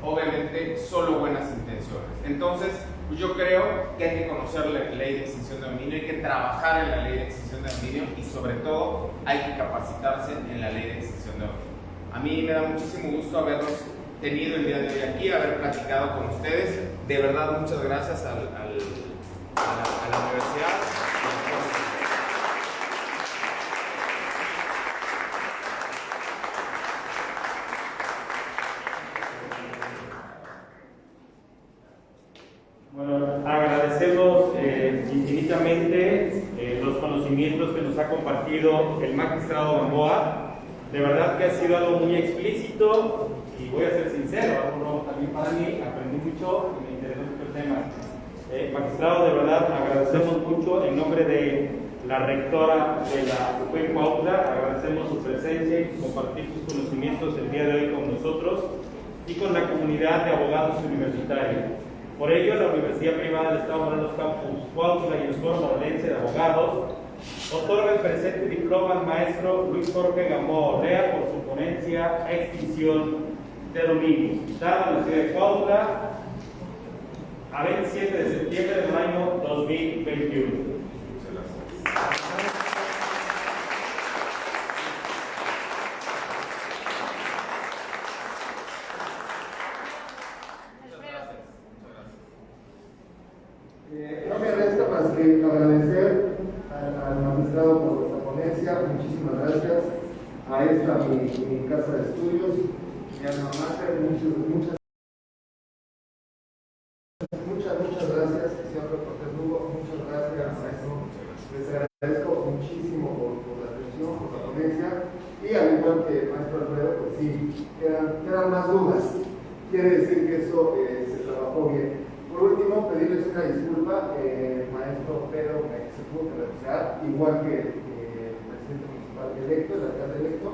obviamente, solo buenas intenciones. Entonces, pues yo creo que hay que conocer la ley de extinción de dominio, hay que trabajar en la ley de extinción de dominio y sobre todo hay que capacitarse en la ley de extinción de dominio. A mí me da muchísimo gusto haberlos tenido el día de hoy aquí, haber platicado con ustedes. De verdad, muchas gracias a la universidad.
Bueno, agradecemos infinitamente los conocimientos que nos ha compartido el magistrado Gamboa. De verdad que ha sido algo muy explícito y voy a ser sincero, también para mí aprendí mucho y me interesó mucho el tema. Magistrado, de verdad agradecemos mucho en nombre de la rectora de la UPEN Cuautla, agradecemos su presencia y compartir sus conocimientos el día de hoy con nosotros y con la comunidad de abogados universitarios. Por ello, la Universidad Privada del Estado Morelos Campus Cuautla y el Foro Morelense de Abogados Otorga el presente diploma al maestro Luis Jorge Gamboa Olea por su ponencia Extinción de Dominios, dada en la ciudad de Cuautla a 27 de septiembre del año 2021.
No me resta más que agradecer al magistrado por esta ponencia. Muchísimas gracias. A esta mi casa de estudios, mi alma mater, muchas gracias, señor reportero Lugo, muchas gracias, maestro. Les agradezco muchísimo por la atención, por la ponencia. Y al igual que el maestro Alfredo, pues sí, quedan más dudas. Quiere decir que eso se trabajó bien. Por último, pedirles una disculpa, maestro Pedro, que se tuvo que renunciar, igual que el presidente municipal electo, el alcalde electo,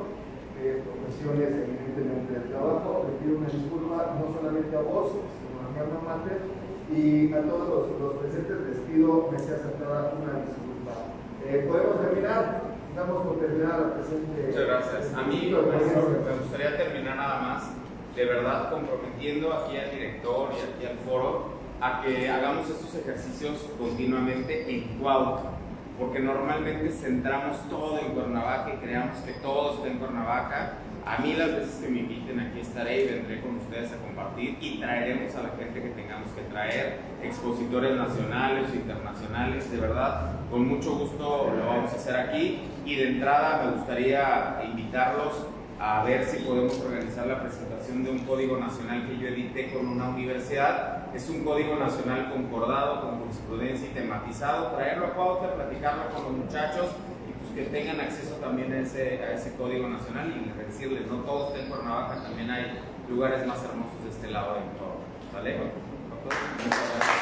profesiones evidentemente del trabajo. Le pido una disculpa no solamente a vos, sino a mi alma mater, y a todos los presentes les pido que sea aceptada una disculpa. ¿Podemos terminar? Damos por terminar la presente.
Muchas gracias. A mí, maestro, me gustaría terminar nada más, de verdad comprometiendo aquí al director y aquí al foro a que hagamos estos ejercicios continuamente en Cuautla, porque normalmente centramos todo en Cuernavaca y creamos que todo está en Cuernavaca. A mí las veces que me inviten aquí estaré y vendré con ustedes a compartir y traeremos a la gente que tengamos que traer, expositores nacionales e internacionales, de verdad, con mucho gusto lo vamos a hacer aquí. Y de entrada me gustaría invitarlos a ver si podemos organizar la presentación de un código nacional que yo edité con una universidad. Es un código nacional concordado con jurisprudencia y tematizado, traerlo a Cuautla, platicarlo con los muchachos y pues que tengan acceso también a ese código nacional y decirles, no todo está en Cuernavaca, también hay lugares más hermosos de este lado de todo. ¿Vale? Muchas gracias.